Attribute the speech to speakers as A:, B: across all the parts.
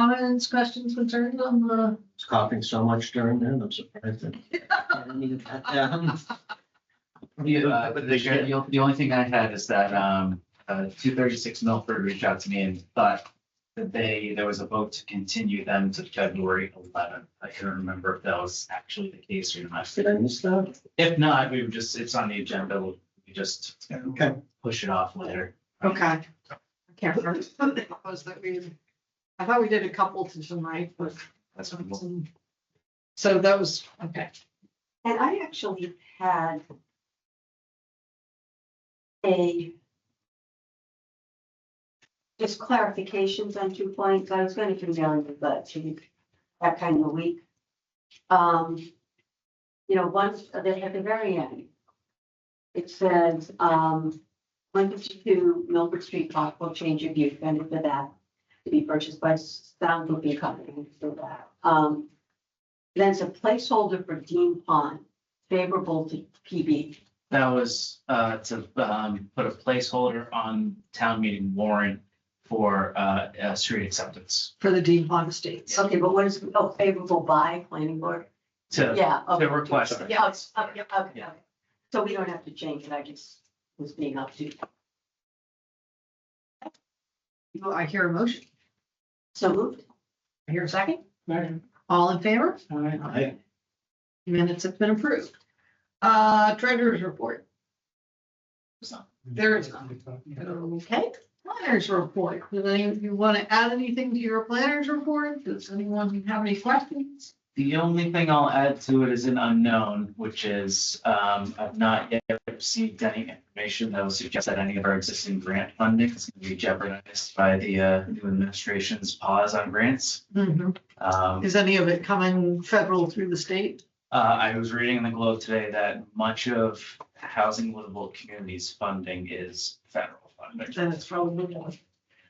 A: comments, questions, concerns on the?
B: I was coughing so much during that, I'm surprised. I didn't even cut down.
C: The only thing I had is that, 236 Milford reached out to me and thought that there was a vote to continue them to February 11th. I can't remember if that was actually the case or not.
B: Did I miss that?
C: If not, we would just, it's on the agenda, we just
B: Okay.
C: push it off later.
A: Okay. I can't remember. Was that I thought we did a couple to tonight, but.
C: That's what we'll-
A: So that was, okay.
D: And I actually had just clarifications on 2 points. I was gonna come down with that kind of a week. Once, at the very end, it says, 152 Milford Street possible change of use, and for that to be purchased by Sound Looking Company, so that. Then it's a placeholder for Dean Pond, favorable to PB.
C: That was to put a placeholder on town meeting warrant for street acceptance.
A: For the Dean Pond Estates.
D: Okay, but what is, favorable by planning board?
C: To
D: Yeah.
C: to request.
D: Yeah, okay. So we don't have to change it, I just was being up to.
A: I hear a motion.
D: So moved.
A: I hear a second. All in favor?
B: Aye.
A: Minutes have been approved. Treasurer's report. There is none. Okay, planners report. Do any of you want to add anything to your planners report? Does anyone have any questions?
C: The only thing I'll add to it is an unknown, which is, I've not yet received any information that will suggest that any of our existing grant funding is going to be jeopardized by the new administration's pause on grants.
A: Is any of it coming federal through the state?
C: I was reading in the Globe today that much of Housing Livable Communities funding is federal funding.
A: Then it's probably more.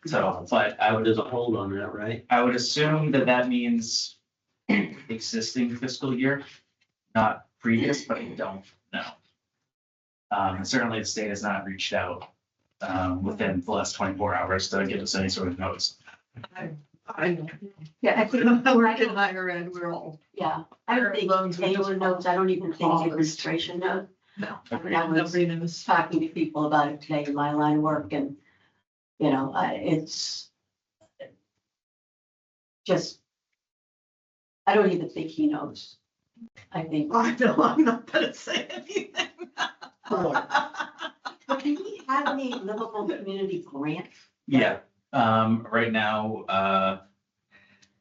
C: So, but
B: There's a hold on that, right?
C: I would assume that that means existing fiscal year, not previous, but I don't know. And certainly the state has not reached out within the last 24 hours to give us any sort of notice.
A: I don't.
D: Yeah, I think,
A: We're
D: I
A: in
D: don't,
A: higher ed, we're all.
D: yeah, I don't think
A: Loans are just
D: Taylor knows, I don't even think the
A: paused.
D: administration knows.
A: No.
D: I mean, I was
A: Nobody knows.
D: talking to people about it today in my line of work and, it's just, I don't even think he knows. I think.
A: I know, I'm not gonna say anything.
D: But do we have any livable community grant?
C: Yeah, right now,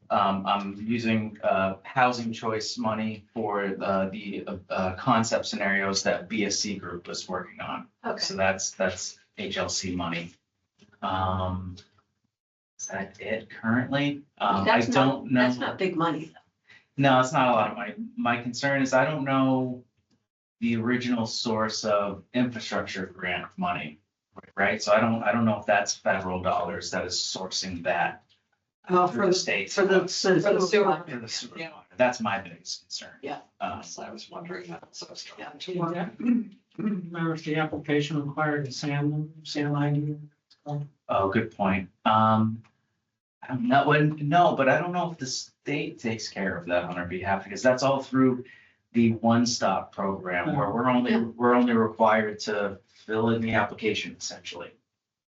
C: I'm using housing choice money for the concept scenarios that BSC group was working on. So that's HLC money. Is that it currently? I
D: That's not-
C: don't know.
D: That's not big money.
C: No, it's not a lot of money. My concern is I don't know the original source of infrastructure grant money, right? So I don't know if that's federal dollars that is sourcing that
A: Oh,
C: through the states.
A: For the sewer.
C: For the sewer
A: Yeah.
C: fund. That's my biggest concern.
D: Yeah.
A: I was wondering that, so. Yeah.
E: Remember if the application required a SAM ID?
C: Oh, good point. No, but I don't know if the state takes care of that on our behalf, because that's all through the One Stop program, where we're only required to fill in the application essentially,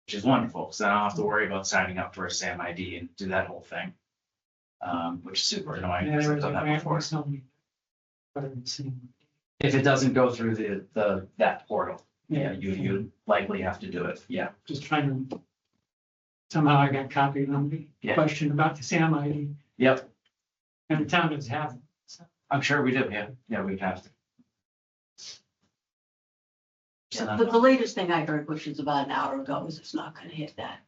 C: which is wonderful, because I don't have to worry about signing up for a SAM ID and do that whole thing. Which is super annoying, because I've done that before. If it doesn't go through that portal, yeah, you likely have to do it, yeah.
E: Just trying to, somehow I got copied on the
C: Yeah.
E: question about the SAM ID,
C: Yep,
E: and the town does have it. So,
C: I'm sure we do, yeah, we'd have to.
D: But the latest thing I heard, which was about an hour ago, is it's not gonna hit that.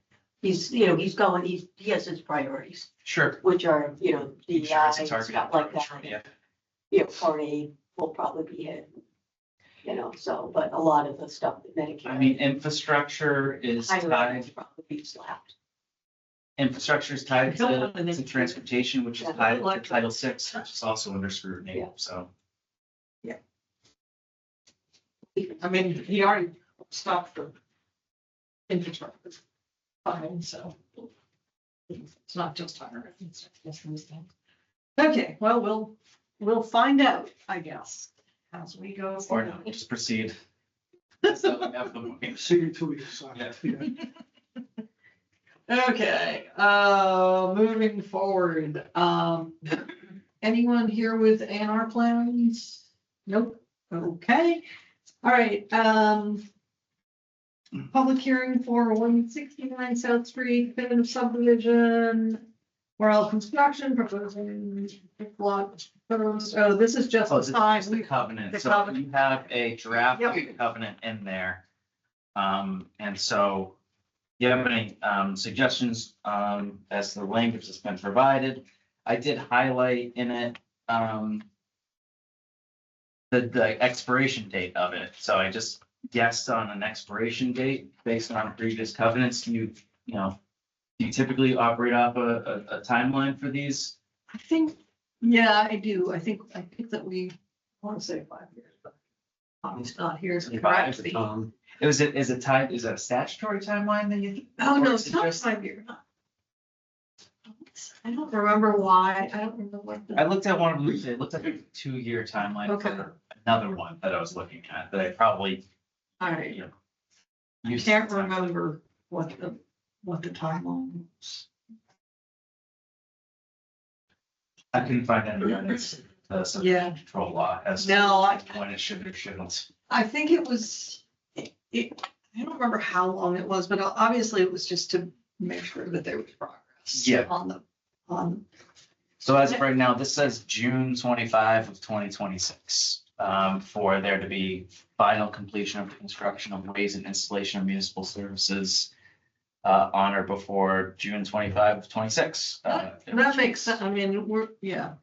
D: He's going, he has his priorities,
C: Sure.
D: which are, DEI,
C: Insurance and
D: stuff
C: targeted
D: like
C: approach,
D: that.
C: yeah.
D: Part A will probably be hit. So, but a lot of the stuff that Medicare.
C: I mean, infrastructure is
D: higher ed
C: tied,
D: will probably be slapped.
C: infrastructure is tied
A: Don't
C: to
A: want an
C: transportation, which is
D: Yeah,
C: tied to
A: electric.
C: Title VI, which is also under scrutiny,
D: Yeah.
C: so.
A: I mean, he already stopped for infrastructure. Fine, so. It's not just her. Okay, well, we'll find out, I guess, as we go.
C: Or
A: forward.
C: no, just proceed. So we have the-
E: See you 2 weeks.
A: Okay, moving forward, anyone here with A&R plans? Nope, okay, all right, public hearing for 169 South Street, definitive subdivision. Morel Construction proposing lot proposed, oh, this is just
C: Oh,
A: the
C: this is
A: sign.
C: just the covenant,
A: the
C: so
A: covenant.
C: you have a draft of the
A: Yep.
C: covenant in there. And so, do you have any, suggestions, as to the language that's been provided? I did highlight in it, the expiration date of it, so I just guessed on an expiration date based on previous covenants. Do you typically operate off a timeline for these?
A: I think, yeah, I do. I think that we want to say 5 years, but Tommy's not here to correct me.
C: Is it tied, is that a statutory timeline that you?
A: Oh,
C: or
A: no,
C: is
A: it's
C: it
A: not
C: just-
A: 5 years. I don't remember why. I don't remember what.
C: I looked at one of them, it looked like a 2-year timeline
A: Okay.
C: for another one that I was looking at, that I probably,
A: All right,
C: you know.
A: I
C: used
A: can't
C: at the time.
A: remember what the timeline was.
C: I couldn't find any evidence,
A: Yeah.
C: control law as to
A: No,
C: when it should or shouldn't.
A: I think it was, I don't remember how long it was, but obviously it was just to make sure that there was progress.
C: Yeah.
A: On,
C: So as of right now, this says June 25 of 2026, for there to be final completion of the construction of ways and installation of municipal services on or before June 25 of 26.
A: that makes sense. I mean,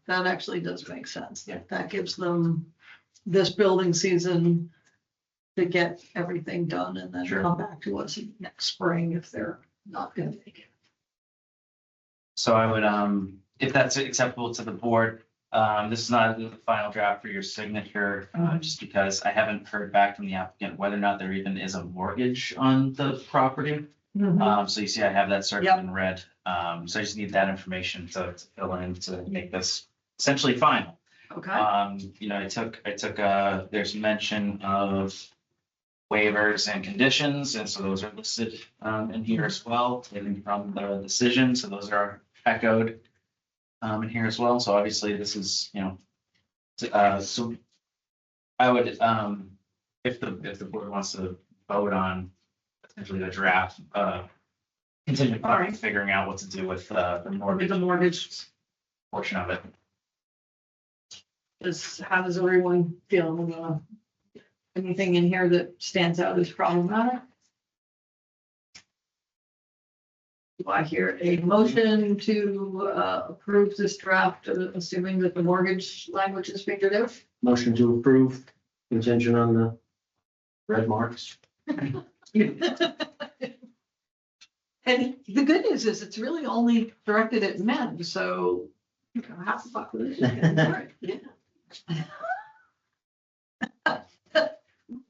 A: that actually does make sense.
C: Yeah.
A: That gives them this building season to get everything done and then
C: Sure.
A: come back to us next spring if they're not gonna make it.
C: So I would, if that's acceptable to the board, this is not the final draft for your signature, just because I haven't heard back from the applicant whether or not there even is a mortgage on the property. So you see, I have that circled in red. So I just need that information to fill in to make this essentially final.
A: Okay,
C: I took, there's mention of waivers and conditions, and so those are listed in here as well, taken from the decision, so those are echoed in here as well, so obviously this is, so I would, if the board wants to vote on potentially the draft, contingent
A: All right.
C: upon figuring out what to do with the
A: with
C: mortgage
A: the mortgage,
C: portion of it.
A: how does everyone feel? Anything in here that stands out as problematic? Do I hear a motion to approve this draft, assuming that the mortgage language is figured out?
B: Motion to approve contingent on the red marks.
A: And the good news is it's really only directed at men, so half the population. Right, yeah.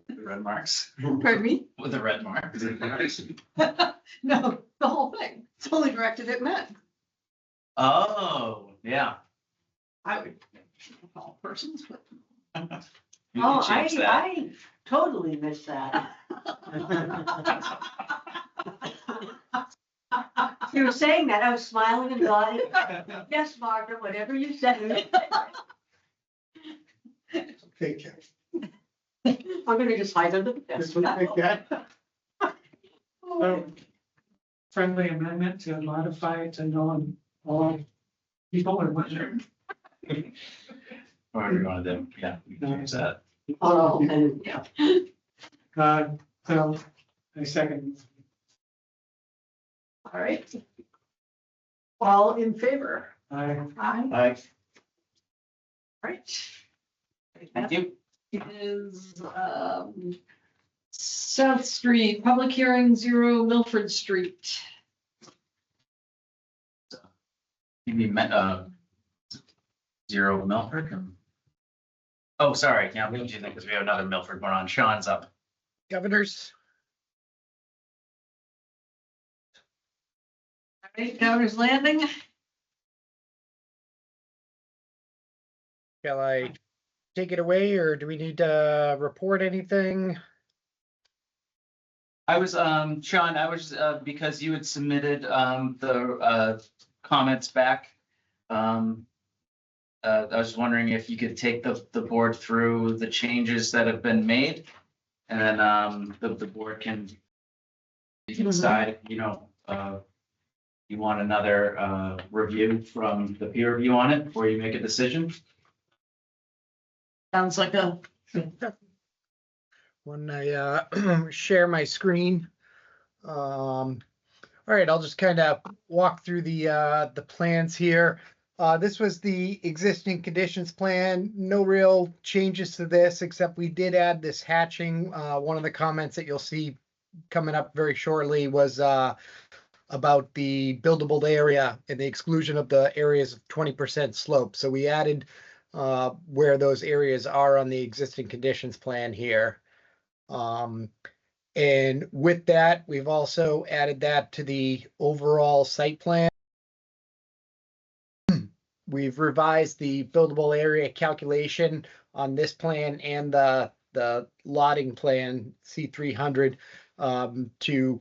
C: The red marks,
A: Pardon me?
C: with the red marks.
A: No, the whole thing. It's only directed at men.
C: Oh, yeah.
A: I would call persons, but.
C: You
D: Oh,
C: can change that.
D: I totally missed that. You were saying that, I was smiling and nodding. Yes, Margaret, whatever you said.
E: Okay, Karen.
D: I'm gonna just hide under the desk.
E: Friendly amendment to modify it to non all people or whatever.
C: Or you want to do, yeah, we can change that.
D: Oh, and, yeah.
E: So I second.
A: All right. All in favor?
E: I
A: Aye. Right.
C: Thank you.
A: It is, South Street, public hearing 0 Milford Street.
C: You mean, 0 Milford? Oh, sorry, yeah, we don't do that because we have another Milford one on. Sean's up.
F: Governors,
A: Right, Governor's Landing.
F: Shall I take it away or do we need to report anything?
C: I was, Sean, I was, because you had submitted, the, comments back. I was wondering if you could take the board through the changes that have been made. And then, the board can decide, you know, you want another, review from the peer review on it before you make a decision?
A: Sounds like a,
F: When I share my screen. All right, I'll just kind of walk through the plans here. This was the existing conditions plan. No real changes to this, except we did add this hatching. One of the comments that you'll see coming up very shortly was about the buildable area and the exclusion of the areas of 20% slope. So we added where those areas are on the existing conditions plan here. And with that, we've also added that to the overall site plan. We've revised the buildable area calculation on this plan and the lotting plan C300 to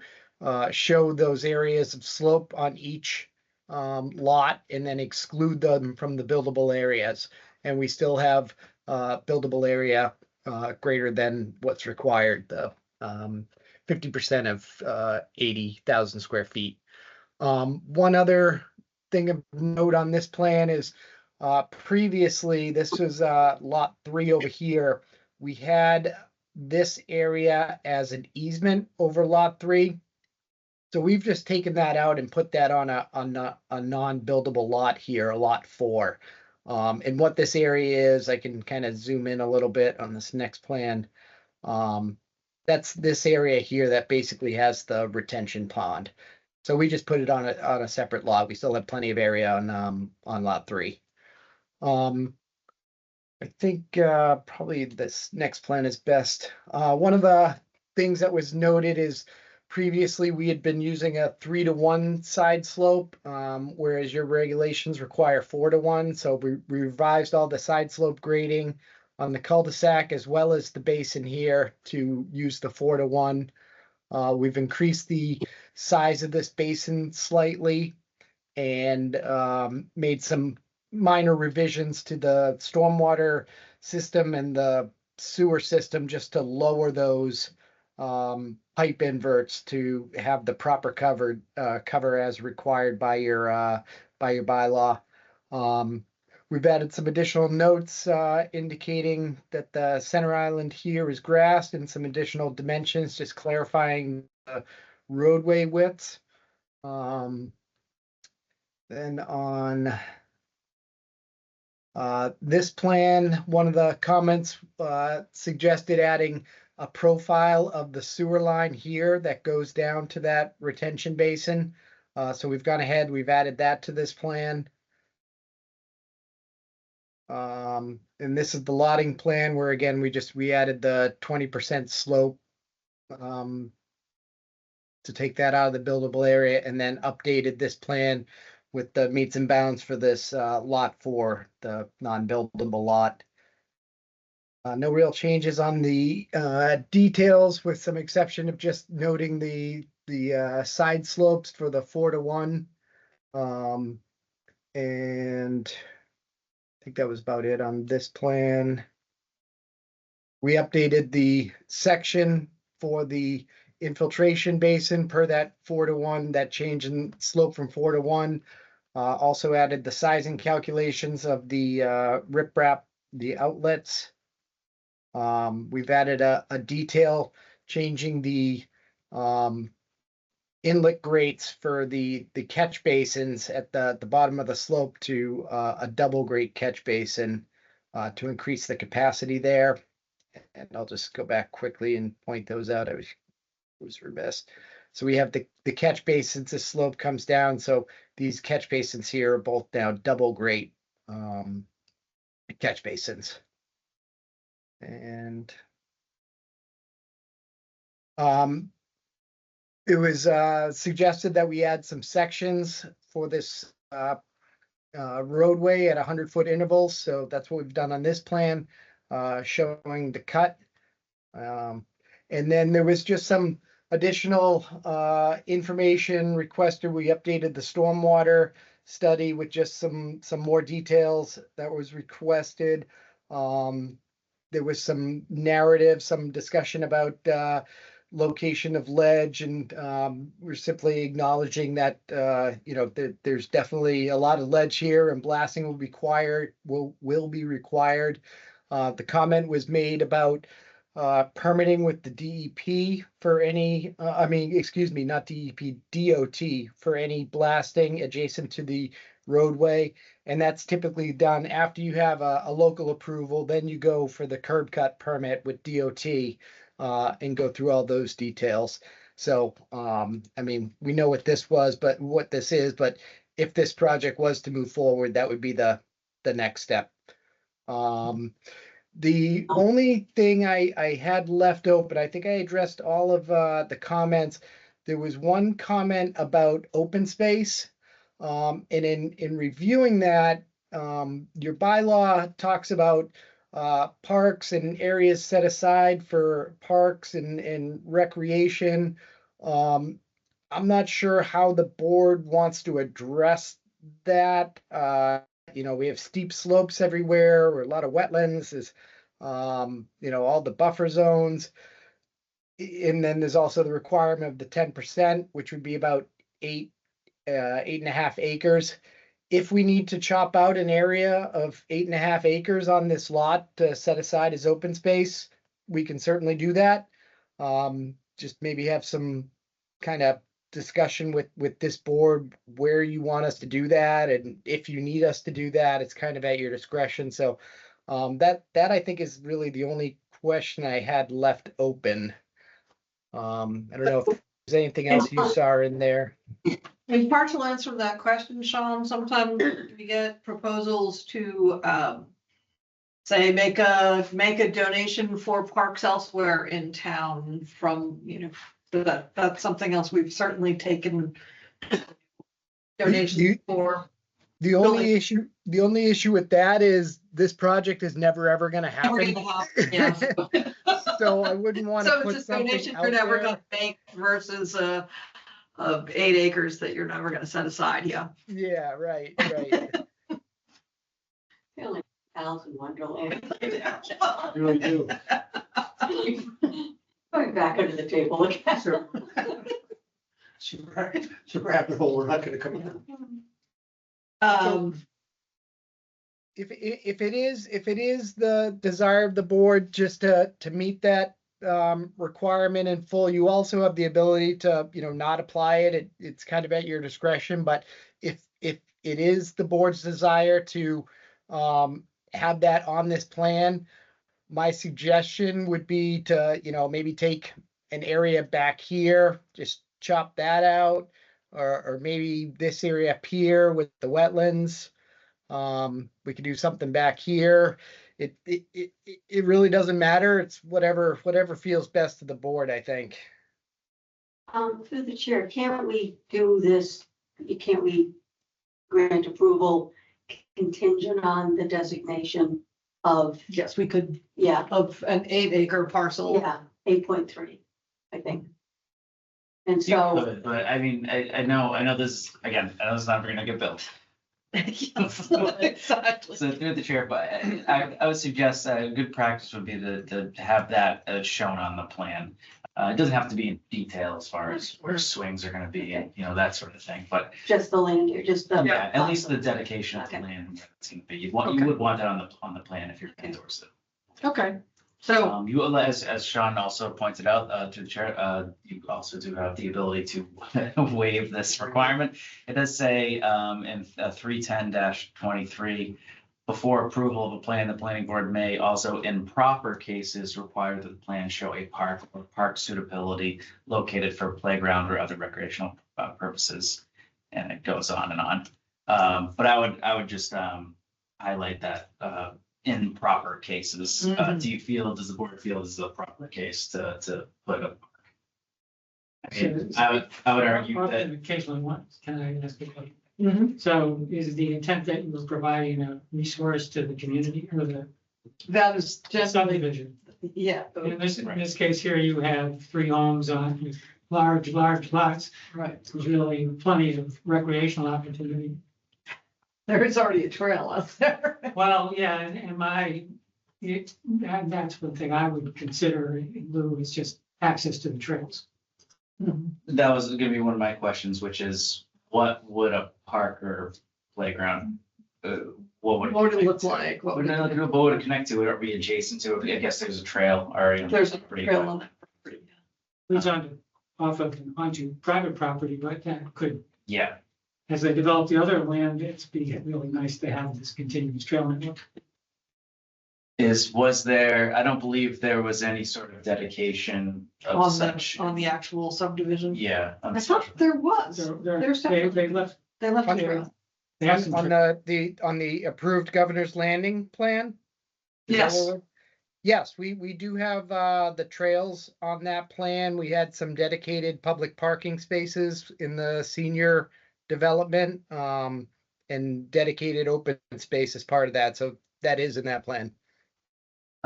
F: show those areas of slope on each lot and then exclude them from the buildable areas. And we still have buildable area greater than what's required, the 50% of 80,000 square feet. One other thing of note on this plan is previously, this was lot 3 over here. We had this area as an easement over lot 3. So we've just taken that out and put that on a non-buildable lot here, a lot 4. And what this area is, I can kind of zoom in a little bit on this next plan. That's this area here that basically has the retention pond. So we just put it on a separate lot. We still have plenty of area on lot 3. I think probably this next plan is best. One of the things that was noted is previously we had been using a 3-to-1 side slope, whereas your regulations require 4-to-1. So we revised all the side slope grading on the cul-de-sac as well as the basin here to use the 4-to-1. We've increased the size of this basin slightly and made some minor revisions to the stormwater system and the sewer system just to lower those pipe inverts to have the proper cover as required by your bylaw. We've added some additional notes indicating that the center island here is grassed and some additional dimensions, just clarifying the roadway widths. Then on this plan, one of the comments suggested adding a profile of the sewer line here that goes down to that retention basin. So we've gone ahead, we've added that to this plan. And this is the lotting plan where again, we added the 20% slope to take that out of the buildable area and then updated this plan with the meets and bounds for this lot 4, the non-buildable lot. No real changes on the details with some exception of just noting the side slopes for the 4-to-1. And I think that was about it on this plan. We updated the section for the infiltration basin per that 4-to-1, that change in slope from 4-to-1. Also added the sizing calculations of the riprap, the outlets. We've added a detail changing the inlet grates for the catch basins at the bottom of the slope to a double grate catch basin to increase the capacity there. And I'll just go back quickly and point those out. I was remiss. So we have the catch basins, the slope comes down. So these catch basins here are both now double grate catch basins. And It was suggested that we add some sections for this roadway at 100-foot intervals. So that's what we've done on this plan, showing the cut. And then there was just some additional information requested. We updated the stormwater study with just some more details that was requested. There was some narrative, some discussion about location of ledge, and we're simply acknowledging that there's definitely a lot of ledge here, and blasting will be required. The comment was made about permitting with the DEP for any, not DEP, DOT for any blasting adjacent to the roadway. And that's typically done after you have a local approval, then you go for the curb cut permit with DOT and go through all those details. So, we know what this is, but if this project was to move forward, that would be the next step. The only thing I had left open, I think I addressed all of the comments. There was one comment about open space. And in reviewing that, your bylaw talks about parks and areas set aside for parks and recreation. I'm not sure how the board wants to address that. We have steep slopes everywhere, or a lot of wetlands, is all the buffer zones. And then there's also the requirement of the 10%, which would be about 8.5 acres. If we need to chop out an area of 8.5 acres on this lot to set aside as open space, we can certainly do that. Just maybe have some kind of discussion with this board where you want us to do that, and if you need us to do that, it's kind of at your discretion. So that I think is really the only question I had left open. I don't know if there's anything else you saw in there.
A: In partial answer to that question, Sean, sometimes we get proposals to say make a donation for parks elsewhere in town from, that's something else we've certainly taken donations for.
F: The only issue with that is this project is never ever going to happen.
A: Yeah.
F: So I wouldn't want to
A: So
F: put
A: it's a
F: something
A: donation
F: out
A: you're never
F: there.
A: gonna make versus of 8 acres that you're never gonna set aside, yeah.
F: Yeah, right.
D: Feel like Alice in Wonderland.
B: You really do.
D: Going back under the table again.
B: It's a rabbit hole we're not gonna come in.
F: If it is the desire of the board just to meet that requirement in full, you also have the ability to not apply it. It's kind of at your discretion. But if it is the board's desire to have that on this plan, my suggestion would be to maybe take an area back here, just chop that out, or maybe this area up here with the wetlands. We could do something back here. It really doesn't matter. It's whatever feels best to the board, I think.
D: Through the chair, can't we do this? Can't we grant approval contingent on the designation of,
A: Yes, we could,
D: yeah,
A: of an 8 acre parcel.
D: yeah, 8.3, I think. And
C: You
D: so,
C: could, but I mean, I know this, again, I know it's never gonna get built.
A: Exactly.
C: So through the chair, but I would suggest a good practice would be to have that shown on the plan. It doesn't have to be in detail as far as where swings are gonna be and, that sort of thing, but
D: just the land here, just the.
C: yeah, at least the dedication of the land, where it's gonna be. You would want that on the plan if you're gonna endorse it.
A: Okay, so,
C: You, as Sean also pointed out, to the chair, you also do have the ability to waive this requirement. It does say, in 310-23, before approval of a plan, the planning board may also, in proper cases, require that the plan show a park or park suitability located for playground or other recreational purposes. And it goes on and on. But I would just highlight that, in proper cases, does the board feel this is a proper case to put a I mean, I would argue that,
E: Occasionally once, can I ask a question?
A: Mhm.
E: So is the intent that you're providing a resource to the community or the
A: That is generally,
E: subdivision?
A: yeah,
E: In this case here, you have 3 homes on large lots.
A: right.
E: There's really plenty of recreational opportunity.
A: There is already a trail out there.
E: Well, yeah, that's one thing I would consider in lieu is just access to the trails.
C: that was gonna be one of my questions, which is what would a park or playground, what would?
A: What would it look like? What would it-
C: What would it connect to? Would it be adjacent to it? I guess there's a trail already. on the
A: There's a
C: property,
A: trail
C: but-
A: on that property.
E: It's onto private property, but that could,
C: Yeah,
E: as they develop the other land, it's be really nice to have this continuous trail network.
C: was there, I don't believe there was any sort of dedication of
A: On
C: such.
A: on the actual subdivision.
C: Yeah.
A: I thought there was. There's
E: They left,
A: They left a
F: On-
A: trail.
E: they have some.
F: On the approved Governor's Landing plan? Is that
A: Yes.
F: what we're- Yes, we do have the trails on that plan. We had some dedicated public parking spaces in the senior development, and dedicated open space as part of that. So that is in that plan.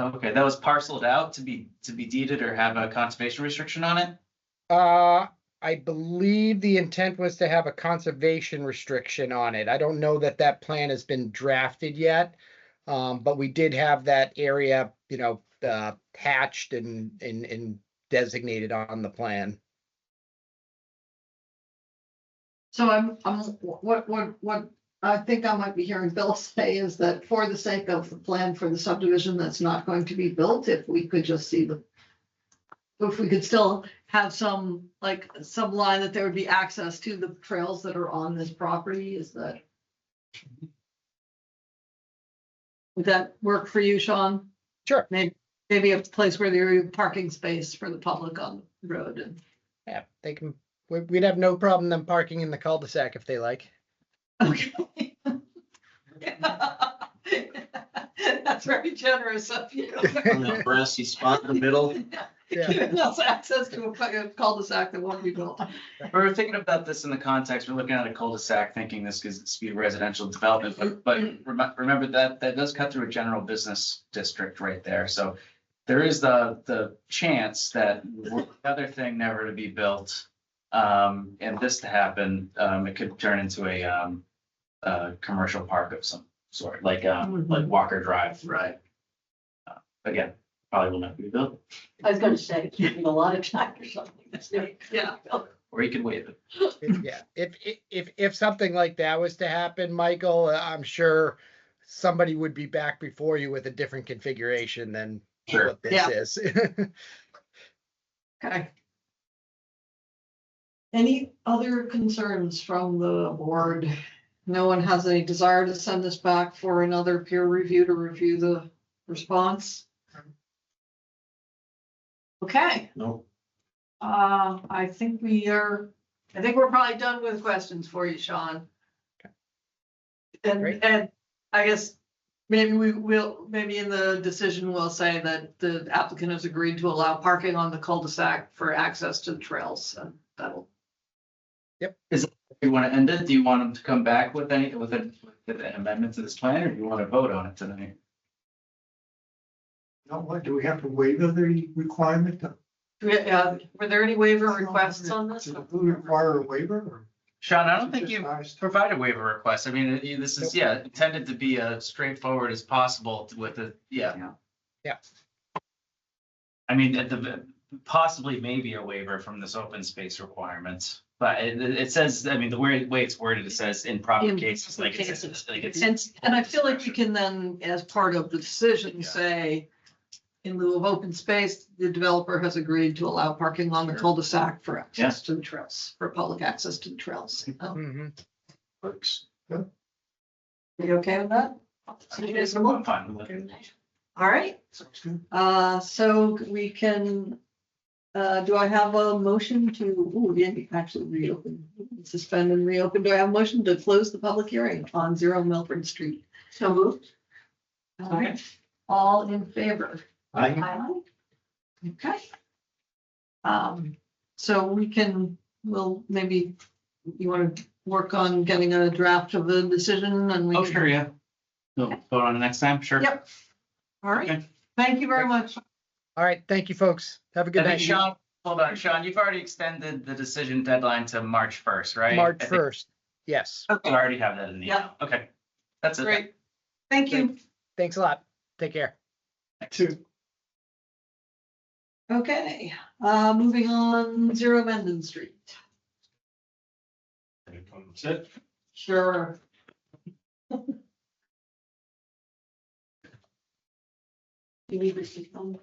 C: Okay, that was parceled out to be deeded or have a conservation restriction on it?
F: I believe the intent was to have a conservation restriction on it. I don't know that that plan has been drafted yet. But we did have that area, hatched and designated on the plan.
A: So what I think I might be hearing Bill say is that for the sake of the plan for the subdivision that's not going to be built, if we could just see if we could still have some line that there would be access to the trails that are on this property, is that? Would that work for you, Sean?
F: Sure.
A: Maybe a place where there is parking space for the public on the road and.
F: Yeah, we'd have no problem them parking in the cul-de-sac if they like.
A: Okay. That's very generous of you.
B: On that grassy spot in the middle.
F: Yeah.
A: Giving us access to a cul-de-sac that won't be built.
C: We're thinking about this in the context, we're looking at a cul-de-sac thinking this could be residential development, but remember that does cut through a general business district right there, so there is the chance that were the other thing never to be built, and this to happen, it could turn into a commercial park of some sort, like Walker Drive.
A: Right.
C: Again, probably will not be built,
D: I was gonna say, a lot of time or something. That's never-
A: Yeah.
C: or you can waive it.
F: Yeah, if something like that was to happen, Michael, I'm sure somebody would be back before you with a different configuration than
C: Sure.
F: what
A: Yeah.
F: this is.
A: Okay. Any other concerns from the board? No one has any desire to send this back for another peer review to review the response? Okay,
B: No,
A: I think we're probably done with questions for you, Sean.
F: Great.
A: And I guess maybe maybe in the decision, we'll say that the applicant has agreed to allow parking on the cul-de-sac for access to the trails, and that'll.
C: Do you want to end it? Do you want them to come back with an amendment to this plan, or do you want to vote on it tonight?
G: Now, what, do we have to waive the requirement?
A: Were there any waiver requests on this?
G: Does it require a waiver or?
C: Sean, I
G: is
C: don't
G: it
C: think
G: just
C: you
G: nice?
C: provided waiver requests. I mean, this is, intended to be as straightforward as possible with it, yeah.
F: Yeah.
C: I mean, possibly maybe a waiver from this open space requirements, but it says, I mean, the way it's worded, it says in proper
A: In
C: cases,
A: proper
C: like it's,
A: cases.
C: like it's.
A: And I feel like you can then, as part of the decision,
C: Yeah.
A: say, in lieu of open space, the developer has agreed to allow parking on the cul-de-sac for access to the trails, for public access to the trails.
F: Mhm.
G: Works.
A: Are you okay with that?
C: I'm fine with it.
A: All right,
G: Sounds good.
A: so we can, do I have a motion to, actually reopen, suspend and reopen? Do I have a motion to close the public hearing on 0 Milford Street?
D: So moved.
A: All right, all in favor?
B: I,
A: Okay. So we'll maybe, you want to work on getting a draft of the decision and we
C: Oh,
A: can.
C: sure, yeah. So vote on it next time, sure.
A: Yep. All right,
C: Okay.
A: thank you very much.
F: All right, thank you, folks. Have a good
C: I think
F: night.
C: Sean, hold on, Sean, you've already extended the decision deadline to March 1st, right?
F: March
C: I think
F: 1st. Yes.
C: I already have that in the
A: Yeah.
C: email. Okay. That's it.
A: Great. Thank you.
F: Thanks a lot. Take care.
G: Two.
A: Okay, moving on, 0 Mendon Street.
G: Sit.
A: Sure.
D: You need to see some.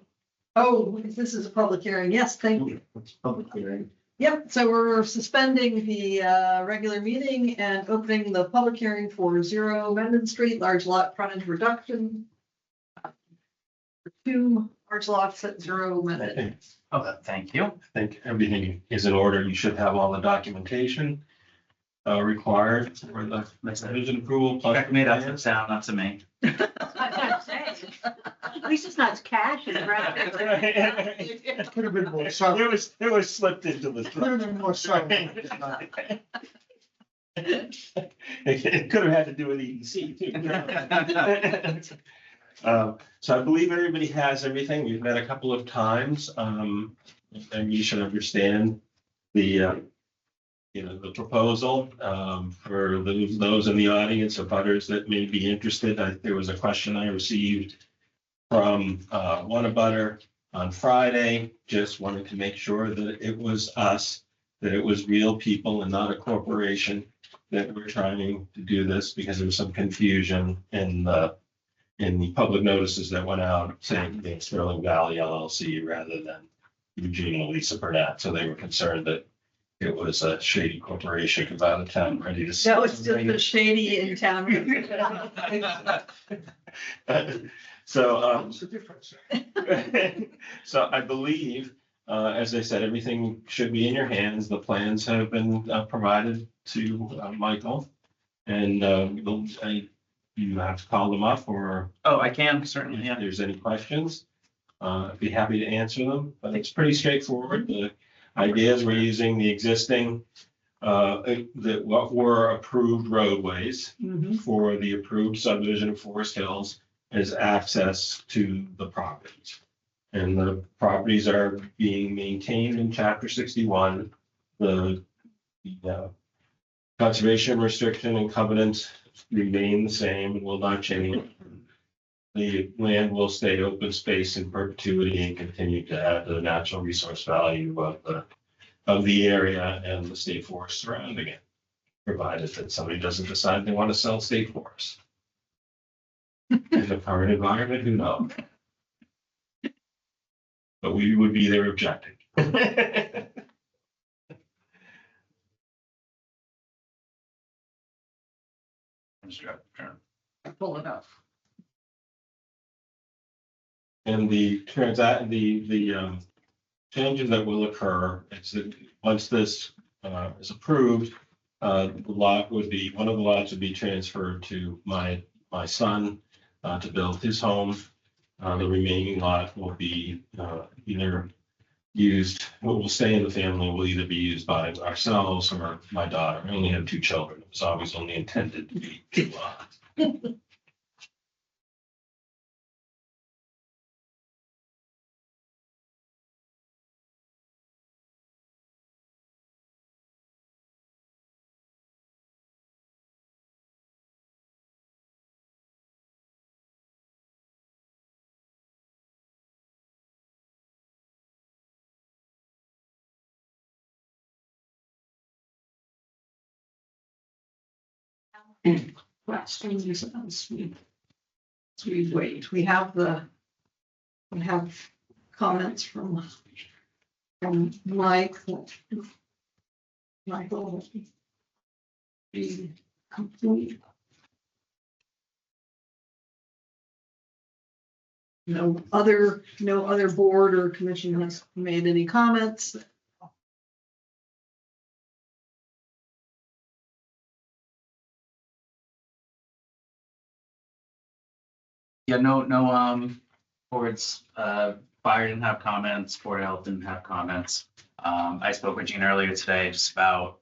A: Oh, this is a public hearing. Yes, thank you.
B: It's public hearing.
A: Yep, so we're suspending the regular meeting and opening the public hearing for 0 Mendon Street, large lot frontage reduction. For 2 large lots at 0
H: I
A: Mendon.
H: think,
C: Oh, thank you.
H: everything is in order. You should have all the documentation required for the subdivision approval. plus
C: Check made up for
H: plans.
C: sound, not to me.
D: At least it's not cash and around.
G: It could have been more subtle.
H: It was slipped into the.
G: Could have been more subtle.
H: It could have had to do with EDC too. So I believe everybody has everything. We've met a couple of times. And you should understand the, the proposal, for those in the audience or butters that may be interested. There was a question I received from, one abutter on Friday, just wanted to make sure that it was us, that it was real people and not a corporation that were trying to do this, because there was some confusion in the public notices that went out saying being Sterling Valley LLC rather than Eugene and Lisa Burnett. So they were concerned that it was a shady corporation about a town ready to.
A: No, it's just a shady in town.
H: So,
G: What's the difference?
H: so I believe, as I said, everything should be in your hands. The plans have been provided to Michael. And you have to call them up, or
C: Oh, I can, certainly,
H: if
C: yeah.
H: there's any questions, I'd be happy to answer them, but it's pretty straightforward. The ideas, we're using the existing, what were approved roadways
A: Mhm.
H: for the approved subdivision of Forest Hills as access to the properties. And the properties are being maintained in chapter 61. The conservation restriction and covenants remain the same and will not change. The land will stay open space in perpetuity and continue to add to the natural resource value of the area and the state forest surrounding it, provided that somebody doesn't decide they want to sell state forest. In the current environment, who knows? But we would be there objecting.
A: Pull it up.
H: And the changes that will occur is that once this is approved, one of the lots would be transferred to my son to build his home. The remaining lot will be either used, will stay in the family, will either be used by ourselves or my daughter. I only have 2 children. It was always only intended to be 2 lots.
A: Questions? We wait, we have comments from Mike. Michael. Be complete. No other board or commission has made any comments.
C: Yeah, no, boards, fire didn't have comments, board of health didn't have comments. I spoke with Gene earlier today just about,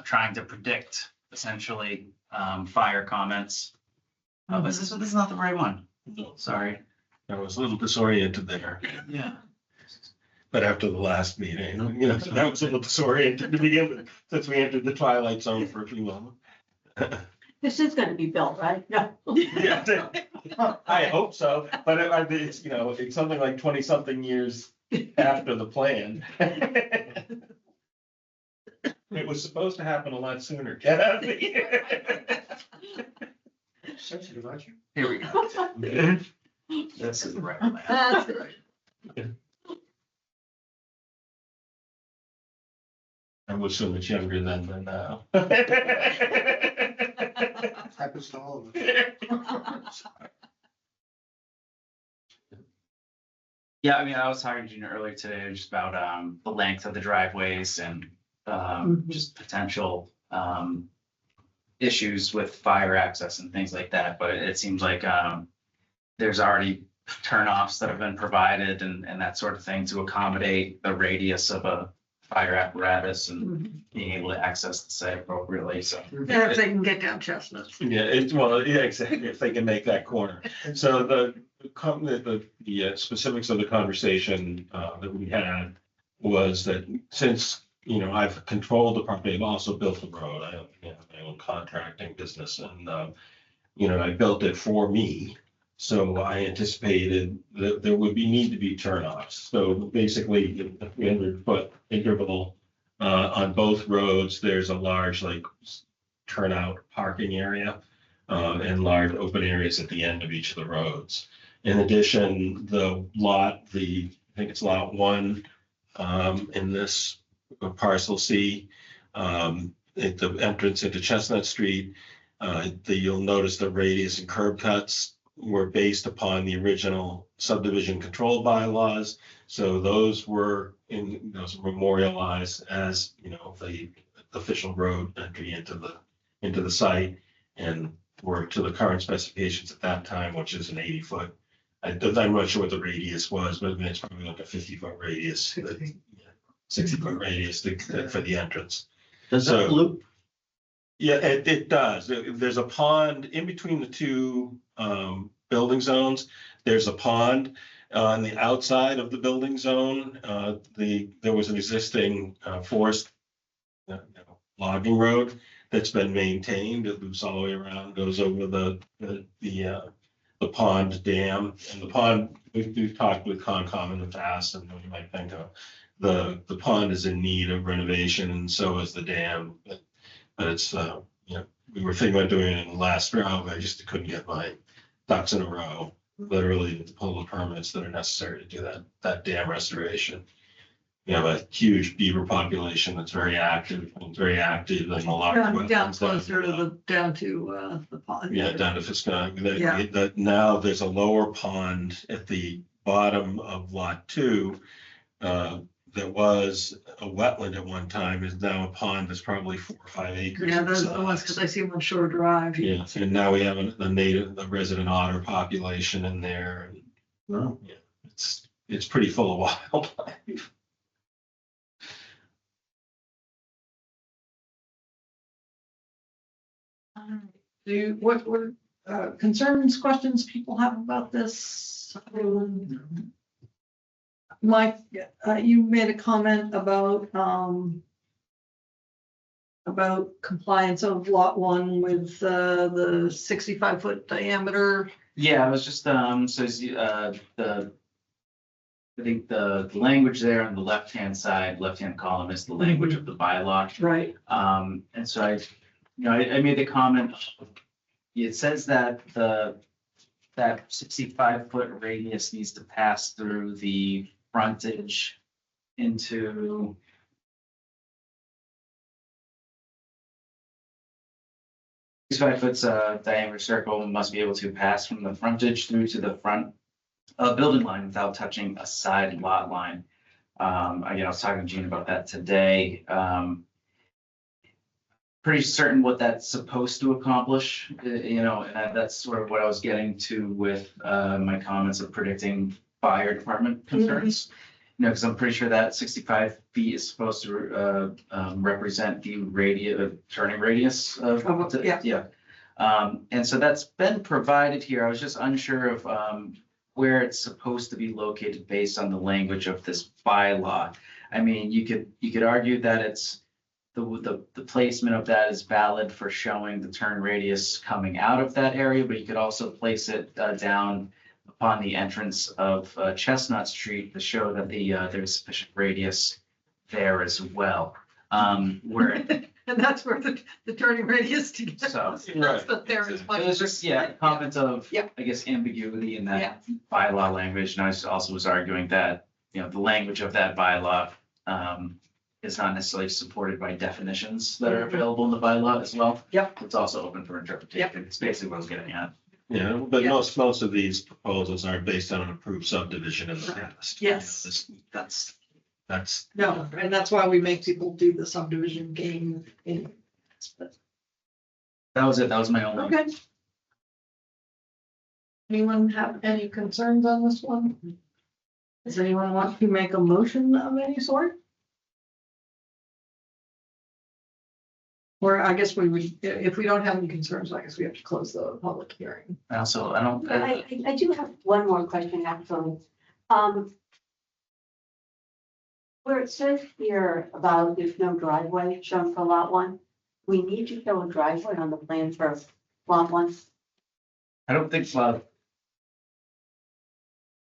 C: trying to predict essentially, fire comments. Oh, this is not the right one.
H: No,
C: Sorry.
H: I was a little disoriented there,
C: Yeah.
H: but after the last meeting, that was a little disoriented to begin with, since we entered the twilight zone for a few moments.
D: This is gonna be built, right? No.
H: Yeah, I hope so, but it's, it's something like 20-something years after the plan. It was supposed to happen a lot sooner. Get out of here.
G: Sensitive, aren't you?
C: Here we go. This is the right one.
D: That's it.
H: I would assume it's younger than now.
G: Happens to all of us.
C: Yeah, I mean, I was talking to Gina earlier today just about the length of the driveways and just potential issues with fire access and things like that. But it seems like there's already turnoffs that have been provided and that sort of thing to accommodate the radius of a fire apparatus and being able to access the site appropriately. So
A: Yeah, if they can get down Chestnuts.
H: Yeah, exactly, if they can make that corner. So the specifics of the conversation that we had was that since, I've controlled the property, I've also built the road. I have my own contracting business and, I built it for me. So I anticipated that there would need to be turnoffs. So basically, the 300-foot interval on both roads, there's a large turnout parking area and large open areas at the end of each of the roads. In addition, I think it's lot 1 in this parcel C, at the entrance into Chestnut Street, you'll notice the radius and curb cuts were based upon the original subdivision control bylaws. So those were memorialized as, the official road entry into the site and were to the current specifications at that time, which is an 80-foot. I'm not sure what the radius was, but it's probably like a 50-foot radius, 60-foot radius for the entrance.
B: Does
H: So-
B: that loop?
H: Yeah, it does. There's a pond in between the two building zones. There's a pond on the outside of the building zone. There was an existing forest logging road that's been maintained. It loops all the way around, goes over the pond dam. And the pond, we've talked with Concom in the past, and what you might think of. The pond is in need of renovation, and so is the dam. But it's, we were thinking about doing it in the last round, I just couldn't get my ducks in a row, literally to pull the permits that are necessary to do that dam restoration. We have a huge beaver population that's very active and a lot of.
A: Down closer to down to the pond.
H: Yeah, down to Fiscon.
A: Yeah.
H: Now there's a lower pond at the bottom of lot 2. That was a wetland at one time, is now a pond that's probably 4 or 5 acres.
A: Yeah,
H: in
A: those are the ones,
H: size.
A: because I see them on Shore Drive.
H: Yeah, and now we have the resident otter population in there. And,
B: No.
H: yeah, it's pretty full of wildlife.
A: What concerns, questions people have about this? Mike, you made a comment about compliance of lot 1 with the 65-foot diameter.
C: Yeah, I was just, I think the language there on the left-hand side, left-hand column is the language of the bylaw.
A: Right.
C: And so I made the comment, it says that that 65-foot radius needs to pass through the frontage into 65 foot diameter circle must be able to pass from the frontage through to the front building line without touching a side lot line. I was talking to Gene about that today. Pretty certain what that's supposed to accomplish, and that's sort of what I was getting to with my comments of predicting fire department concerns. No, because I'm pretty sure that 65 feet is supposed to represent the turning radius of.
A: Yeah.
C: Yeah. And so that's been provided here. I was just unsure of where it's supposed to be located based on the language of this bylaw. I mean, you could argue that it's the placement of that is valid for showing the turn radius coming out of that area, but you could also place it down upon the entrance of Chestnut Street to show that there's sufficient radius there as well. Where
A: And that's where the turning radius to get.
C: So,
A: That's the there is
C: it
A: much.
C: was just, yeah, comment of,
A: Yep.
C: I guess, ambiguity in
A: Yeah.
C: that bylaw language. And I also was arguing that, the language of that bylaw is not necessarily supported by definitions that are available in the bylaw as well.
A: Yep.
C: It's also open for interpretation. It's basically what I was getting at.
H: Yeah, but
A: Yeah.
H: most of these proposals are based on an approved subdivision in the
A: Right.
H: past.
A: Yes.
H: That's,
A: No, and that's why we make people do the subdivision game in.
C: That was it. That was my only.
A: Okay. Anyone have any concerns on this one? Does anyone want to make a motion of any sort? Or I guess we would, if we don't have any concerns, I guess we have to close the public hearing.
C: I also, I don't.
D: I do have one more question, actually. Where it says here about there's no driveway shown for lot one, we need to show a driveway on the plan for lot one.
C: I don't think,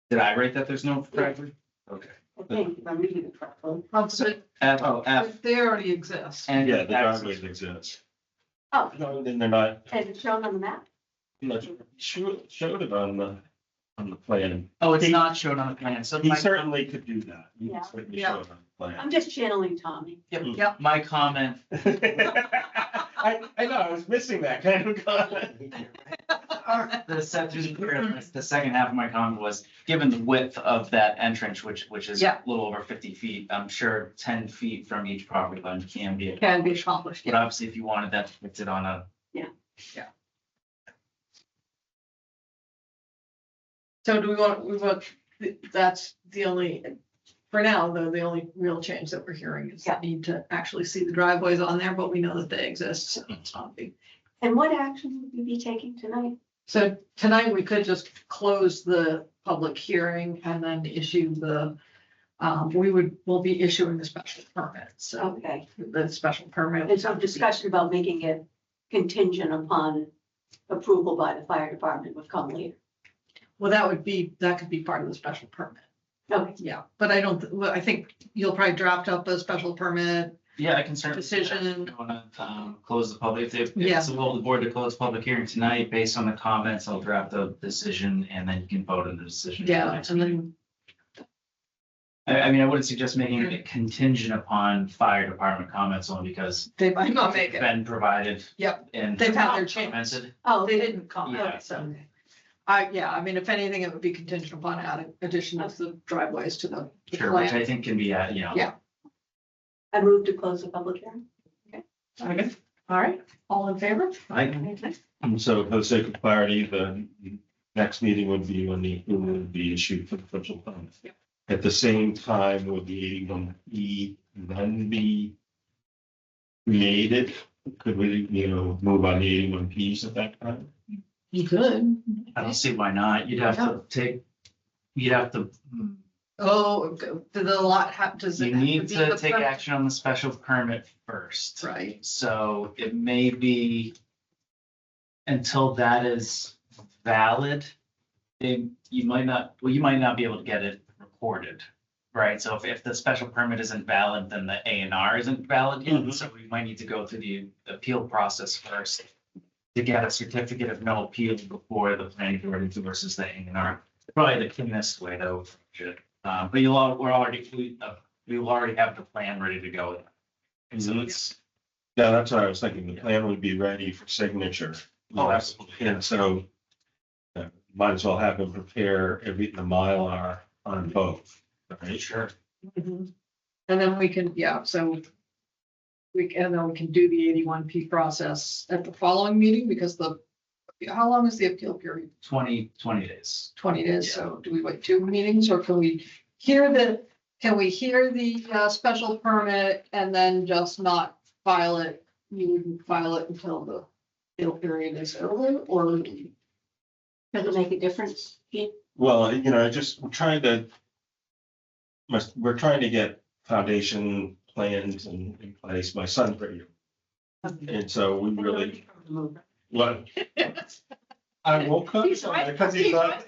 C: did I write that there's no driveway? Okay.
D: I think, if I'm reading it correctly.
C: F.
A: They already exist.
C: And
H: yeah, the
C: X.
H: driveways exist.
D: Oh,
H: No, then they're not,
D: and it's shown on the map?
H: I'm not sure, showed it on the plan.
C: Oh, it's not shown on the plan. So
H: He
C: my,
H: certainly could do that. He
D: Yeah.
H: can certainly
A: Yeah.
H: show it on the plan.
D: I'm just channeling Tommy.
A: Yep.
C: my comment,
H: I know, I was missing that kind of comment.
C: the second half of my comment was, given the width of that entrance, which is a
A: Yeah.
C: little over 50 feet, I'm sure 10 feet from each property line can be.
A: Can be accomplished,
C: But
A: yeah.
C: obviously, if you wanted that depicted on a.
A: So do we want, that's the only, for now, though, the only real change that we're hearing is the
D: Yeah.
A: need to actually see the driveways on there, but we know that they exist, so it's not big.
D: And what action would we be taking tonight?
A: So tonight, we could just close the public hearing and then issue we'll be issuing the special permit, so
D: Okay,
A: the special permit.
D: there's some discussion about making it contingent upon approval by the fire department would come later.
A: Well, that could be part of the special permit,
D: Okay,
A: yeah, but I think you'll probably draft up a special permit.
C: Yeah, I can certainly.
A: Decision.
C: I want to close the public, if
A: Yeah.
C: it's the will of the board to close public hearing tonight, based on the comments, I'll draft a decision and then you can vote on the decision.
A: Yeah, and then,
C: I mean, I wouldn't suggest making it contingent upon fire department comments only because
A: they might not make
C: it's
A: it.
C: been provided.
A: Yep.
C: And.
A: They've had their chance.
C: commented.
D: oh,
A: They
D: okay.
A: didn't comment,
C: Yeah.
A: so. I mean, if anything, it would be contingent upon adding addition of the driveways to the
C: Sure, which
A: plan.
C: I think can be,
A: Yeah.
D: I move to close the public hearing.
A: Okay, all right, all in favor?
H: And so for the sake of clarity, the next meeting would be when the approval would be issued for the special permit.
A: Yep.
H: At the same time, would the 81E then be created? Could we, move on the 81Ps at that time?
A: You could.
C: I don't see why not. You'd have to,
A: Oh, do the lot have, does it?
C: you
A: have
C: need
A: be
C: to
A: the
C: take
A: permit?
C: action on the special permit first.
A: Right,
C: So it may be until that is valid, you might not be able to get it recorded. Right, so if the special permit isn't valid, then the A&R isn't valid yet,
H: Mhm.
C: so we might need to go through the appeal process first. To get a certificate of no appeal before the planning board endorses the A&R, probably the cleanest way to approach it. But we will already have the plan ready to go. And so it's,
H: Yeah, that's what I was thinking. The plan would be ready for signature.
C: Oh, absolutely.
H: And so might as well have them prepare the Mylar on both. Right?
C: sure,
A: Mhm. And then we can, yeah, so. And then we can do the 81P process at the following meeting, because how long is the appeal period?
C: 20 days.
A: 20 days, so do we wait 2 meetings, or can we hear the can we hear the special permit and then just not file it? You wouldn't file it until the appeal period is over, or?
D: Does it make a difference? Jean?
H: Well, you know, we're trying to. We're trying to get foundation plans in place. My son's ready. And so we really, what? I won't cut
A: He's right.
H: because he's not.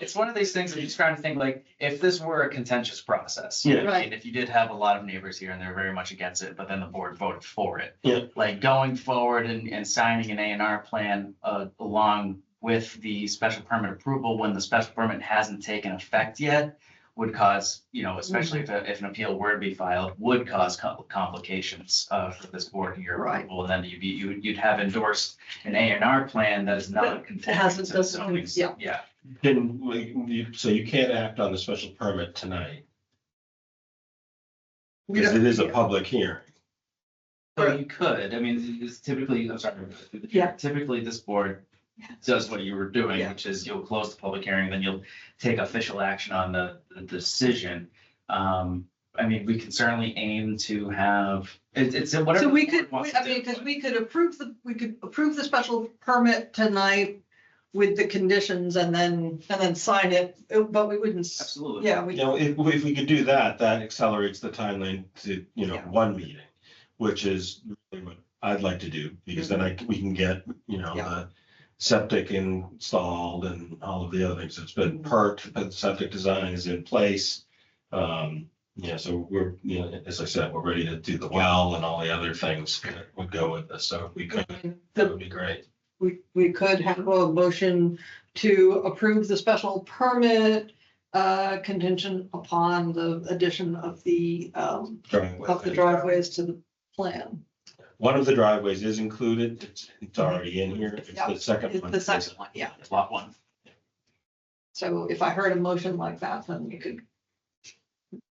C: It's one of these things that you're just trying to think, like, if this were a contentious process.
H: Yeah.
A: Right.
C: And if you did have a lot of neighbors here and they're very much against it, but then the board voted for it.
H: Yeah.
C: Like going forward and signing an A&R plan along with the special permit approval when the special permit hasn't taken effect yet would cause, you know, especially if an appeal were to be filed, would cause complications for this board here.
A: Right.
C: approval. And then you'd have endorsed an A&R plan that is not
A: hasn't-
C: conforming to the zoning.
A: yeah.
C: Yeah.
H: So you can't act on the special permit tonight,
A: We
H: because
A: don't-
H: it is a public hearing.
C: So you could, I mean, it's typically, I'm sorry.
A: Yeah.
C: Typically, this board does what you were doing,
A: Yeah.
C: which is you'll close the public hearing, then you'll take official action on the decision. I mean, we can certainly aim to have, it's whatever.
A: So we
C: the
A: could,
C: board wants to
A: I mean,
C: do.
A: because we could approve the special permit tonight with the conditions and then sign it, but we wouldn't,
C: Absolutely.
A: yeah,
H: You
A: we,
H: know, if we could do that, that accelerates the timeline to, you know,
A: Yeah.
H: one meeting, which is really what I'd like to do, because then we can get, you know,
A: Yeah.
H: the septic installed and all of the other things. It's been perked, but the septic design is in place. Yeah, so we're, you know, as I said, we're ready to do the well and all the other things that would go with this. So if we could, that would be great.
A: we could have a motion to approve the special permit contingent upon the addition of the driveways to the plan.
H: One of the driveways is included. It's already in here. It's
A: Yeah,
H: the second
A: It's
H: one.
A: the second one, yeah.
C: Lot one.
A: So if I heard a motion like that, then we could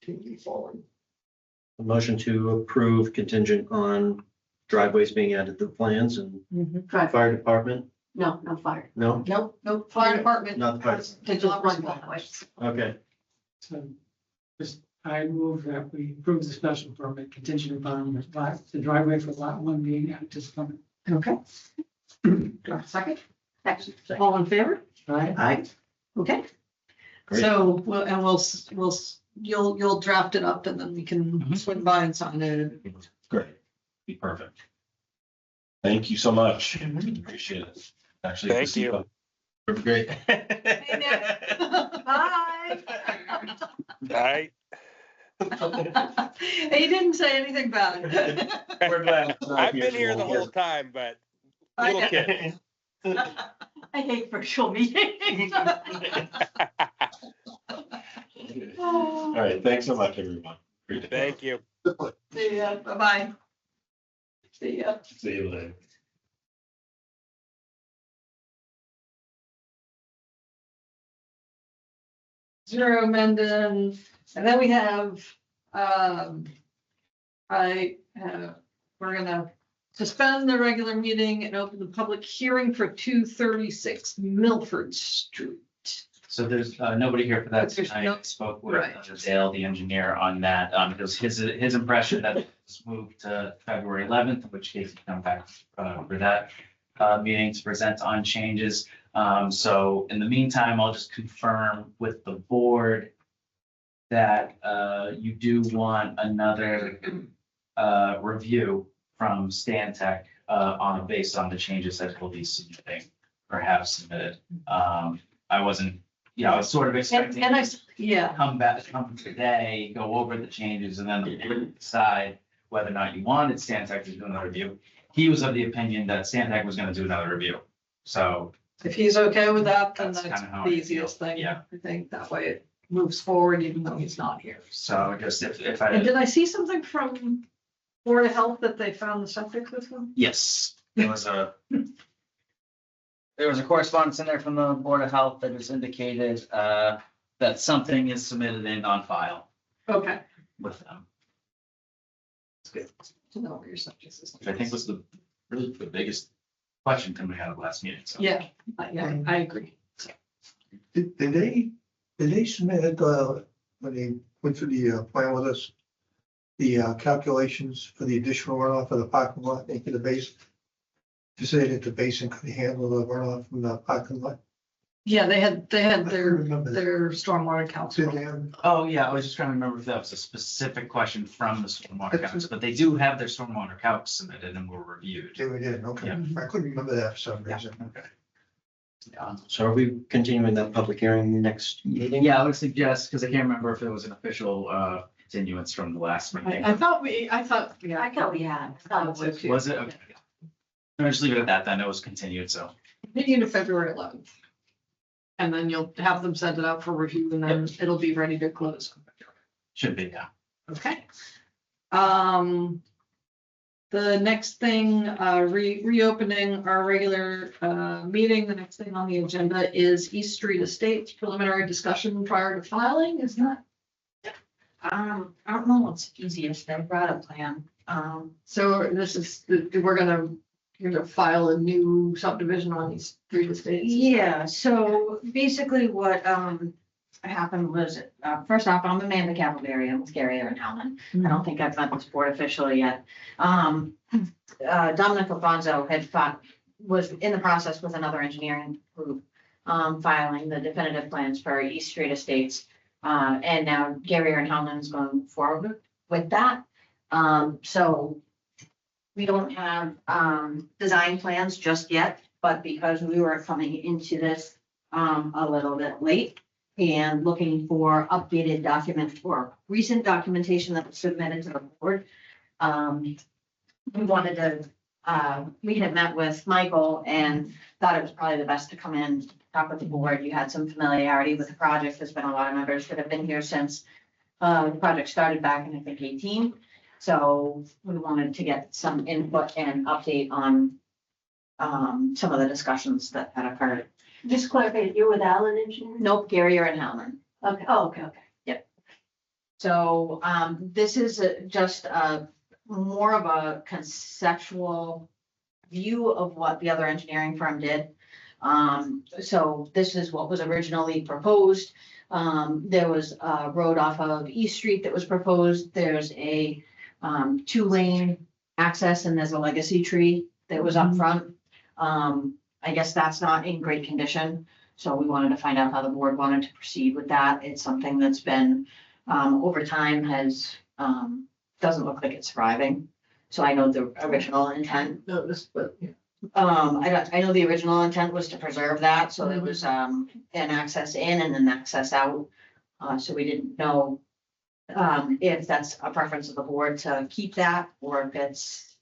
A: continue forward.
B: A motion to approve contingent on driveways being added to the plans and
D: Drive,
B: fire department?
D: no, no fire.
B: No?
A: Nope, fire department.
B: Not the fire.
A: Did not run driveways.
B: Okay.
E: So just, I move that we approve the special permit contingent upon the driveway for lot one being added to the permit.
A: Okay. Do I have a second?
D: Section.
A: All in favor?
E: Right?
B: Aye.
A: Okay.
B: Great.
A: So, you'll draft it up and then we can swing by and sign it.
H: Great. Be perfect. Thank you so much. Appreciate it. Actually.
I: Thank you.
H: Great.
A: Bye.
I: Right?
A: He didn't say anything bad.
H: We're glad. it's not
I: I've been here the
H: long.
I: whole time, but
A: I
I: little
A: know.
I: kid.
D: I hate virtual meetings.
H: All right, thanks so much, everyone. Appreciate it.
I: Thank you.
A: See ya, bye-bye. See ya.
H: See you later.
A: Zero Mendon, and then we have, we're gonna suspend the regular meeting and open the public hearing for 236 Milford Street.
C: So there's nobody here for that
A: There's
C: tonight.
A: no-
C: I spoke with
A: right.
C: Dale, the engineer, on that. It was his impression that it's moved to February 11th, in which case he come back for that meeting to present on changes. So in the meantime, I'll just confirm with the board that you do want another review from Stantec based on the changes that he'll be submitting or have submitted. I wasn't, I was sort of expecting.
A: And yeah,
C: Come today, go over the changes, and then decide whether or not you wanted Stantec to do another review. He was of the opinion that Stantec was gonna do another review. So,
A: if he's okay with that, then
C: That's
A: that's
C: kinda how
A: the
C: I
A: easiest
C: feel,
A: thing.
C: yeah.
A: I think that way it moves forward even though he's not here.
C: so just if
A: And
C: I,
A: did I see something from Board of Health that they found the septic system?
C: yes, there was a correspondence in there from the Board of Health that has indicated that something is submitted in on file
A: Okay.
C: with them,
A: It's good to know where your septic system
C: which I think
A: is.
C: was really the biggest question coming out of last meeting, so.
A: Yeah, I agree.
G: Did they submit, when they went through the plan with us, the calculations for the additional runoff of the parking lot into the basin? To say that the basin could handle the runoff from the parking lot?
A: Yeah, they had
G: I remember that.
A: their stormwater accounts.
G: Did they have-
C: Oh, yeah, I was just trying to remember if that was a specific question from the stormwater calcs, but they do have their stormwater calcs submitted and were reviewed.
G: They did, okay.
C: Yeah.
G: I couldn't remember that for some reason.
C: Okay.
B: So are we continuing that public hearing next meeting?
C: Yeah, I would suggest, because I can't remember if it was an official continuance from the last meeting.
A: I thought,
D: I thought we had. I thought it was.
C: Was it? Okay. I'll just leave it at that, then it was continued, so.
A: continue to February 11th. And then you'll have them send it out for review and then it'll be ready to close.
C: Should be, yeah.
A: Okay. The next thing, reopening our regular meeting, the next thing on the agenda is East Street Estates preliminary discussion prior to filing, is that?
D: I don't know what's easiest. I brought a plan.
A: So this is, we're gonna file a new subdivision on East Street Estates?
D: Yeah, so basically what happened was, first off, I'm Amanda Cavallari, I'm with Gary Aaron Howland. I don't think I've met this board officially yet. Dominic Alfonso was in the process with another engineering group, filing the definitive plans for East Street Estates. And now Gary Aaron Howland is going forward with that. So we don't have, design plans just yet, but because we were coming into this, a little bit late and looking for updated documents or recent documentation that was submitted to the board. We wanted to, we had met with Michael and thought it was probably the best to come in, talk with the board. You had some familiarity with the project. There's been a lot of members that have been here since the project started back in, I think, 18. So we wanted to get some input and update on some of the discussions that had occurred.
J: Just clarify, you're with Allen Engineering?
D: Nope, Gary Aaron Howland.
J: Okay, oh, okay.
D: So this is just more of a conceptual view of what the other engineering firm did. So this is what was originally proposed. There was a road off of East Street that was proposed. There's a 2-lane access and there's a legacy tree that was up front. I guess that's not in great condition. So we wanted to find out how the board wanted to proceed with that. It's something that's been over time has, doesn't look like it's thriving. So I know the original intent,
A: Notice, but yeah.
D: I know the original intent was to preserve that, so there was, an access in and an access out. So we didn't know, if that's a preference of the board to keep that, or if it's,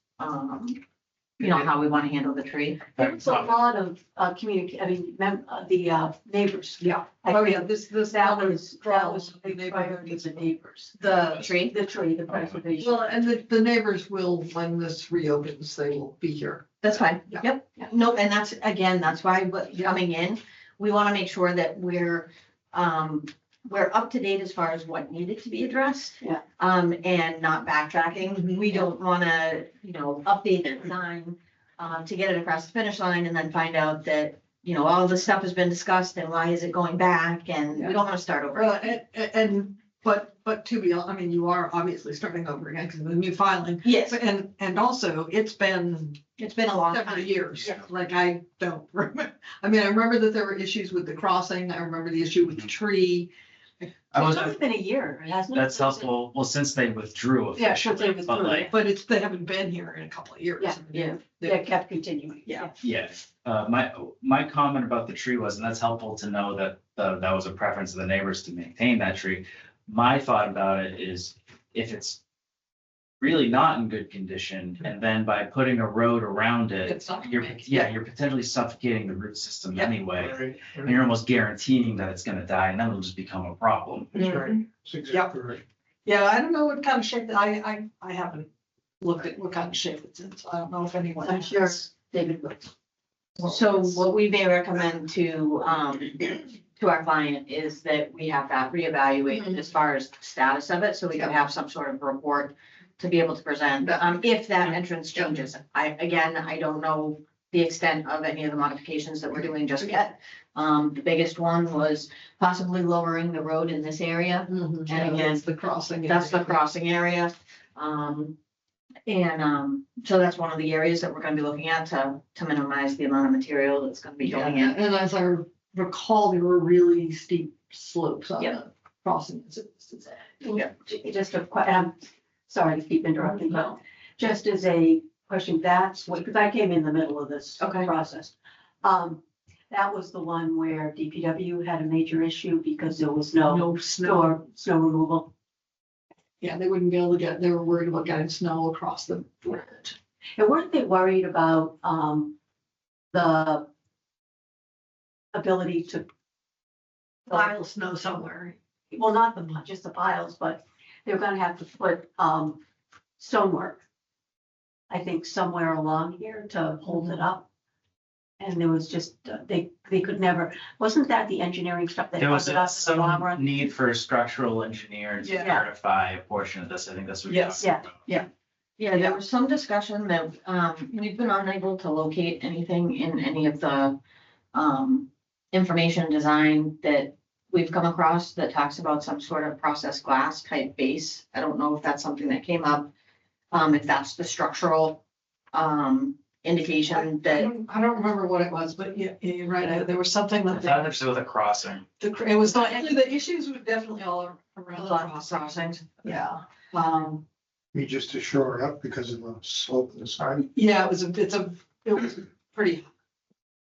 D: you know, how we want to handle the tree.
J: There's a lot of the neighbors.
A: Yeah.
J: Oh, yeah,
A: this
J: That was
A: the neighborhood.
J: the neighbors.
D: The tree?
J: The tree, the preservation.
A: Well, and the neighbors will, when this reopens, they will be here.
D: That's fine.
A: Yeah.
D: Yep. No, and that's, again, that's why coming in, we want to make sure that we're up to date as far as what needed to be addressed.
J: Yeah.
D: And not backtracking. We don't want to, update the design to get it across the finish line and then find out that, all this stuff has been discussed and why is it going back? And we don't want to start over.
A: But to be honest, you are obviously starting over again because of the new filing.
D: Yes,
A: And also, it's been
D: it's been a long
A: several
D: time.
A: years.
J: Yeah.
A: Like, I don't remember. I remember that there were issues with the crossing. I remember the issue with the tree.
J: It's only been a year, hasn't it?
C: That's helpful. Well, since they withdrew
J: Yeah, since they
C: officially, but
J: withdrew,
C: like,
A: But they haven't been here in a couple of years.
J: Yeah, yeah. They kept continuing.
A: Yeah.
C: yeah. My comment about the tree was, and that's helpful to know that that was a preference of the neighbors to maintain that tree. My thought about it is if it's really not in good condition, and then by putting a road around it,
A: It's not-
C: you're potentially suffocating the root system
A: Yeah.
C: anyway. And you're almost guaranteeing that it's gonna die, and then it'll just become a problem.
G: That's right. That's exactly right.
A: Yeah, I don't know what kind of shape, I haven't looked at what kind of shape it's in, so I don't know if anyone.
J: I'm sure David will.
D: So what we may recommend to our client is that we have that reevaluated as far as the status of it, so we can have some sort of report to be able to present, if that entrance changes. I don't know
K: the extent of any of the modifications that we're doing just yet. The biggest one was possibly lowering the road in this area.
A: And
K: again,
A: again, the crossing.
K: That's the crossing area. So that's one of the areas that we're gonna be looking at to minimize the amount of material that's gonna be
A: Yeah,
K: going in.
A: and as I recall, there were really steep slopes on
K: Yep.
A: the crossing.
D: Just I'm sorry to keep interrupting, but just as a question, that's what, because I came in the middle of this
K: Okay.
D: process. That was the one where DPW had a major issue because there was no
A: No snow.
D: snow removal.
A: Yeah, they wouldn't be able to get, they were worried about getting snow across the bridge.
D: And weren't they worried about, the ability to,
A: Pile snow somewhere.
D: well, not the, just the piles, but they're gonna have to put, stonework, I think, somewhere along here to hold it up. And there was just, they could never, wasn't that the engineering stuff that
C: There
D: held
C: was
D: it up in the long
C: some
D: run?
C: need for a structural engineer to
A: Yeah.
C: verify a portion of this. I think that's what. you're
A: Yes.
C: talking about.
K: Yeah, there was some discussion that, we've been unable to locate anything in any of the, information design that we've come across that talks about some sort of processed glass type base. I don't know if that's something that came up, if that's the structural, indication
A: I
K: that,
A: don't remember what it was, but yeah, you're right. There was something
C: I
A: that
C: thought it was with a crossing.
A: it was, the issues were definitely all around the crossing.
K: crossings.
A: Yeah.
G: Me just to shore it up because of the slope of the side.
A: Yeah, it was pretty,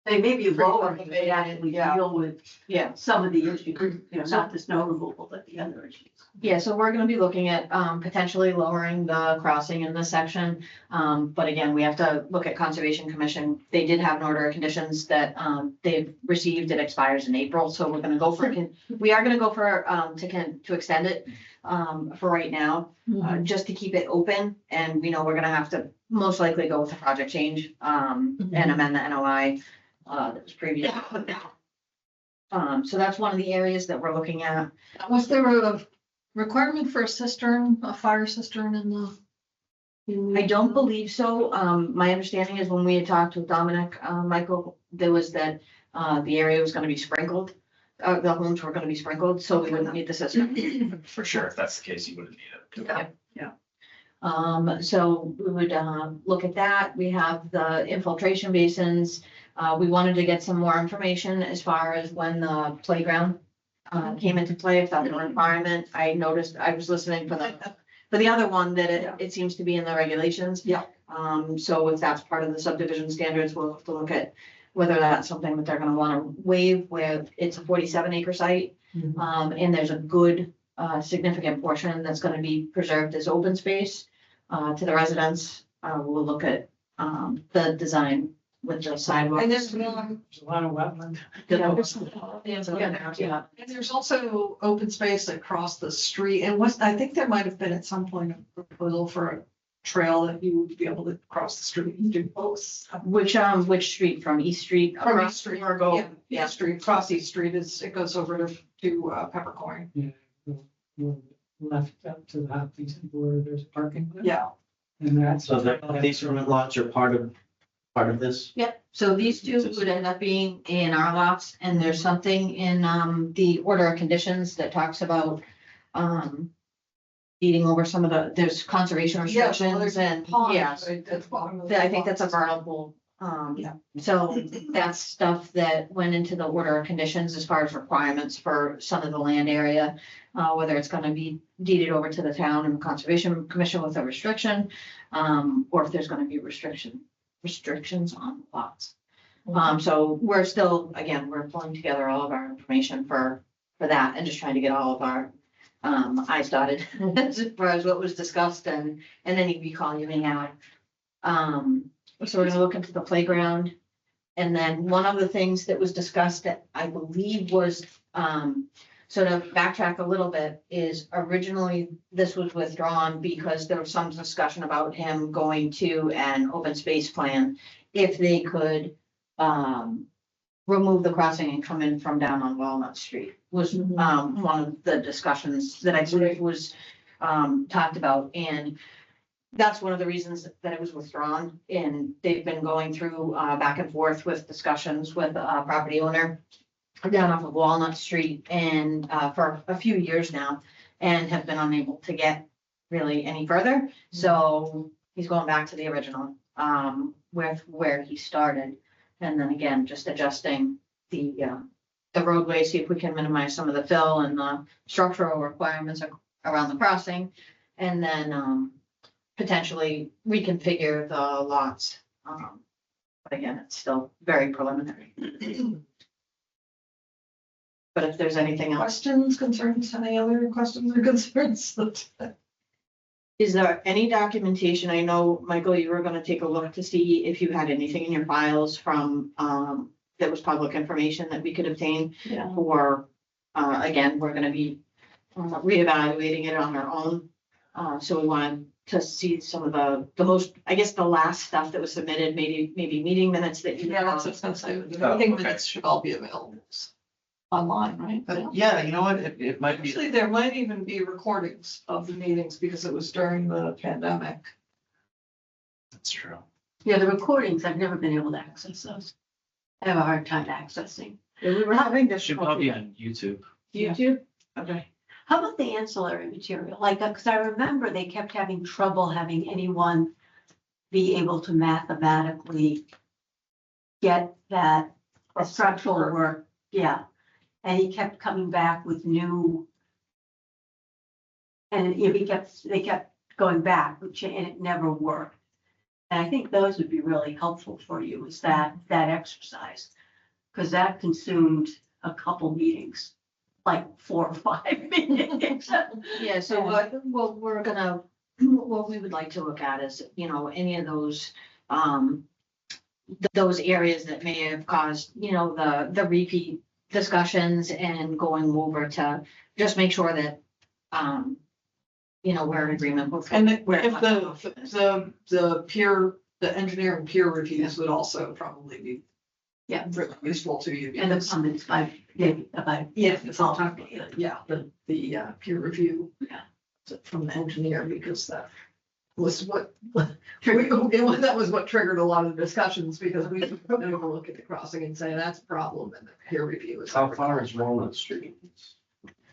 D: They may be lower,
A: Pretty
D: but they actually
A: yeah.
D: deal with
K: Yeah.
D: some of the issues, not the snow removal, but the other issues.
K: Yeah, so we're gonna be looking at potentially lowering the crossing in this section. But again, we have to look at Conservation Commission. They did have an order of conditions that they've received. It expires in April, so we're gonna go for, we are gonna go for to extend it for right now, just to keep it open. And we know we're gonna have to most likely go with a project change and amend the NOI that was previous. So that's one of the areas that we're looking at.
A: Was there a requirement for a cistern, a fire cistern in the?
K: I don't believe so. My understanding is when we had talked with Dominic, Michael, there was that, the area was gonna be sprinkled. The homes were gonna be sprinkled, so we wouldn't need the system.
C: For sure, if that's the case, you wouldn't need it.
K: So we would, look at that. We have the infiltration basins. We wanted to get some more information as far as when the playground, came into play, if that's a requirement. I noticed, I was listening for the other one that it seems to be in the regulations.
A: Yeah.
K: So if that's part of the subdivision standards, we'll have to look at whether that's something that they're gonna wanna waive, where it's a 47-acre site. And there's a good, significant portion that's gonna be preserved as open space, to the residents. We'll look at, the design with the sidewalks.
A: And there's,
E: There's a lot of wetland.
K: Yeah.
A: and there's also open space across the street, and I think there might have been at some point a proposal for a trail that you would be able to cross the street and do both.
K: Which street, from East Street?
A: From
K: across
A: East Street,
K: Or go,
A: yeah, Street, cross East Street it goes over to Peppercorn.
E: We're left up to the Hopkinton where there's parking. lot.
A: Yeah.
E: And that's.
B: So these permit lots are part of this?
K: Yep, so these two would end up being in our lots, and there's something in, the order of conditions that talks about, eating over some of there's conservation restrictions and, yeah. I think that's a vernal,
A: Yeah.
K: so that's stuff that went into the order of conditions as far as requirements for some of the land area. Whether it's gonna be deeded over to the town and Conservation Commission with a restriction, or if there's gonna be restrictions on lots. So we're still, again, we're pulling together all of our information for that and just trying to get all of our I's dotted as far as what was discussed and any recall you may have. So we're gonna look into the playground. And then one of the things that was discussed that I believe was, so to backtrack a little bit, is originally this was withdrawn because there was some discussion about him going to an open space plan. If they could, remove the crossing and come in from down on Walnut Street was, one of the discussions that I believe was, talked about. And that's one of the reasons that it was withdrawn, and they've been going through, back and forth with discussions with a property owner down off of Walnut Street and, for a few years now, and have been unable to get really any further. So he's going back to the original, with where he started. And then again, just adjusting the roadway, see if we can minimize some of the fill and the structural requirements around the crossing. And then, potentially reconfigure the lots. But again, it's still very preliminary. But if there's anything else,
A: Questions, concerns, any other questions or concerns?
K: is there any documentation? I know, Michael, you were gonna take a look to see if you had anything in your files from, that was public information that we could obtain.
A: Yeah.
K: Or, again, we're gonna be reevaluating it on our own. So we wanted to see some of the most, I guess, the last stuff that was submitted, maybe meeting minutes that you.
A: Yeah, that's what I was gonna say.
C: Oh,
A: I think
C: okay.
A: minutes should all be available online, right?
C: Yeah, you know what, it might be.
A: Actually, there might even be recordings of the meetings because it was during the pandemic.
C: That's true.
J: Yeah, the recordings, I've never been able to access those. I have a hard time accessing.
K: We were having
C: Should probably
K: difficulty.
C: be on YouTube.
K: YouTube? Okay.
J: How about the ancillary material? Like, because I remember they kept having trouble having anyone be able to mathematically get that structural work, yeah. And he kept coming back with new. And they kept going back, and it never worked. And I think those would be really helpful for you, is that exercise. Because that consumed a couple meetings, like 4 or 5 minutes.
K: Yeah, so what we're gonna, what we would like to look at is, any of those, those areas that may have caused, the repeat discussions, and going over to just make sure that, we're in agreement with.
A: And if
K: where-
A: the engineering peer reviews would also probably be.
J: Yeah.
A: Really useful to you.
J: And the
A: because-
J: comments by David about.
A: Yeah, it's all talking about, the peer review.
J: Yeah.
A: From the engineer, because that was that was what triggered a lot of the discussions, because we took a look at the crossing and say that's a problem, and the peer review is.
B: How far is Walnut Street?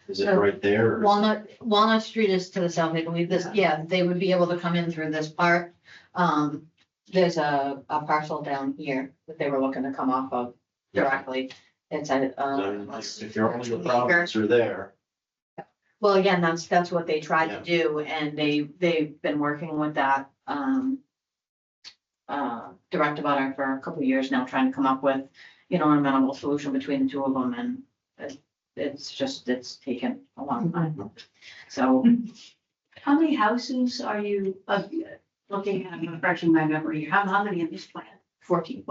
B: Is it
K: So,
B: right there? or is it-
K: Walnut Street is to the south, I believe this, yeah, they would be able to come in through this part. There's a parcel down here that they were looking to come off of directly. It's a,
B: If you're only the problems are there.
K: well, again, that's what they tried to do, and they've been working with that, direct abutter for a couple of years now, trying to come up with, an amenable solution between the two of them, and it's taken a long time. So,
J: How many houses are you looking at, refreshing my memory? How many in this plan?
K: 14.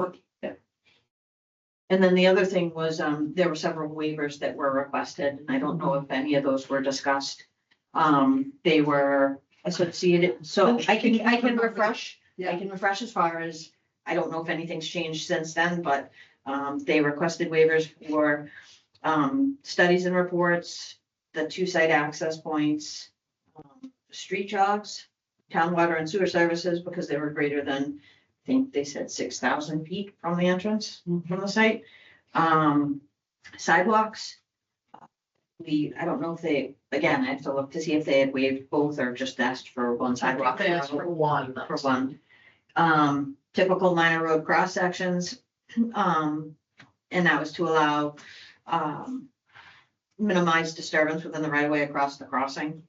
K: And then the other thing was, there were several waivers that were requested, and I don't know if any of those were discussed. They were associated, so I can refresh. I can refresh as far as, I don't know if anything's changed since then, but, they requested waivers for, studies and reports, the 2 site access points, street jogs, town water and sewer services, because they were greater than, I think they said 6,000 feet from the entrance, from the site. Sidewalks. I don't know if they, again, I have to look to see if they had waived both or just asked for one sidewalk.
A: They asked for one.
K: For one. Typical minor road cross sections. And that was to allow, minimize disturbance within the right of way across the crossing.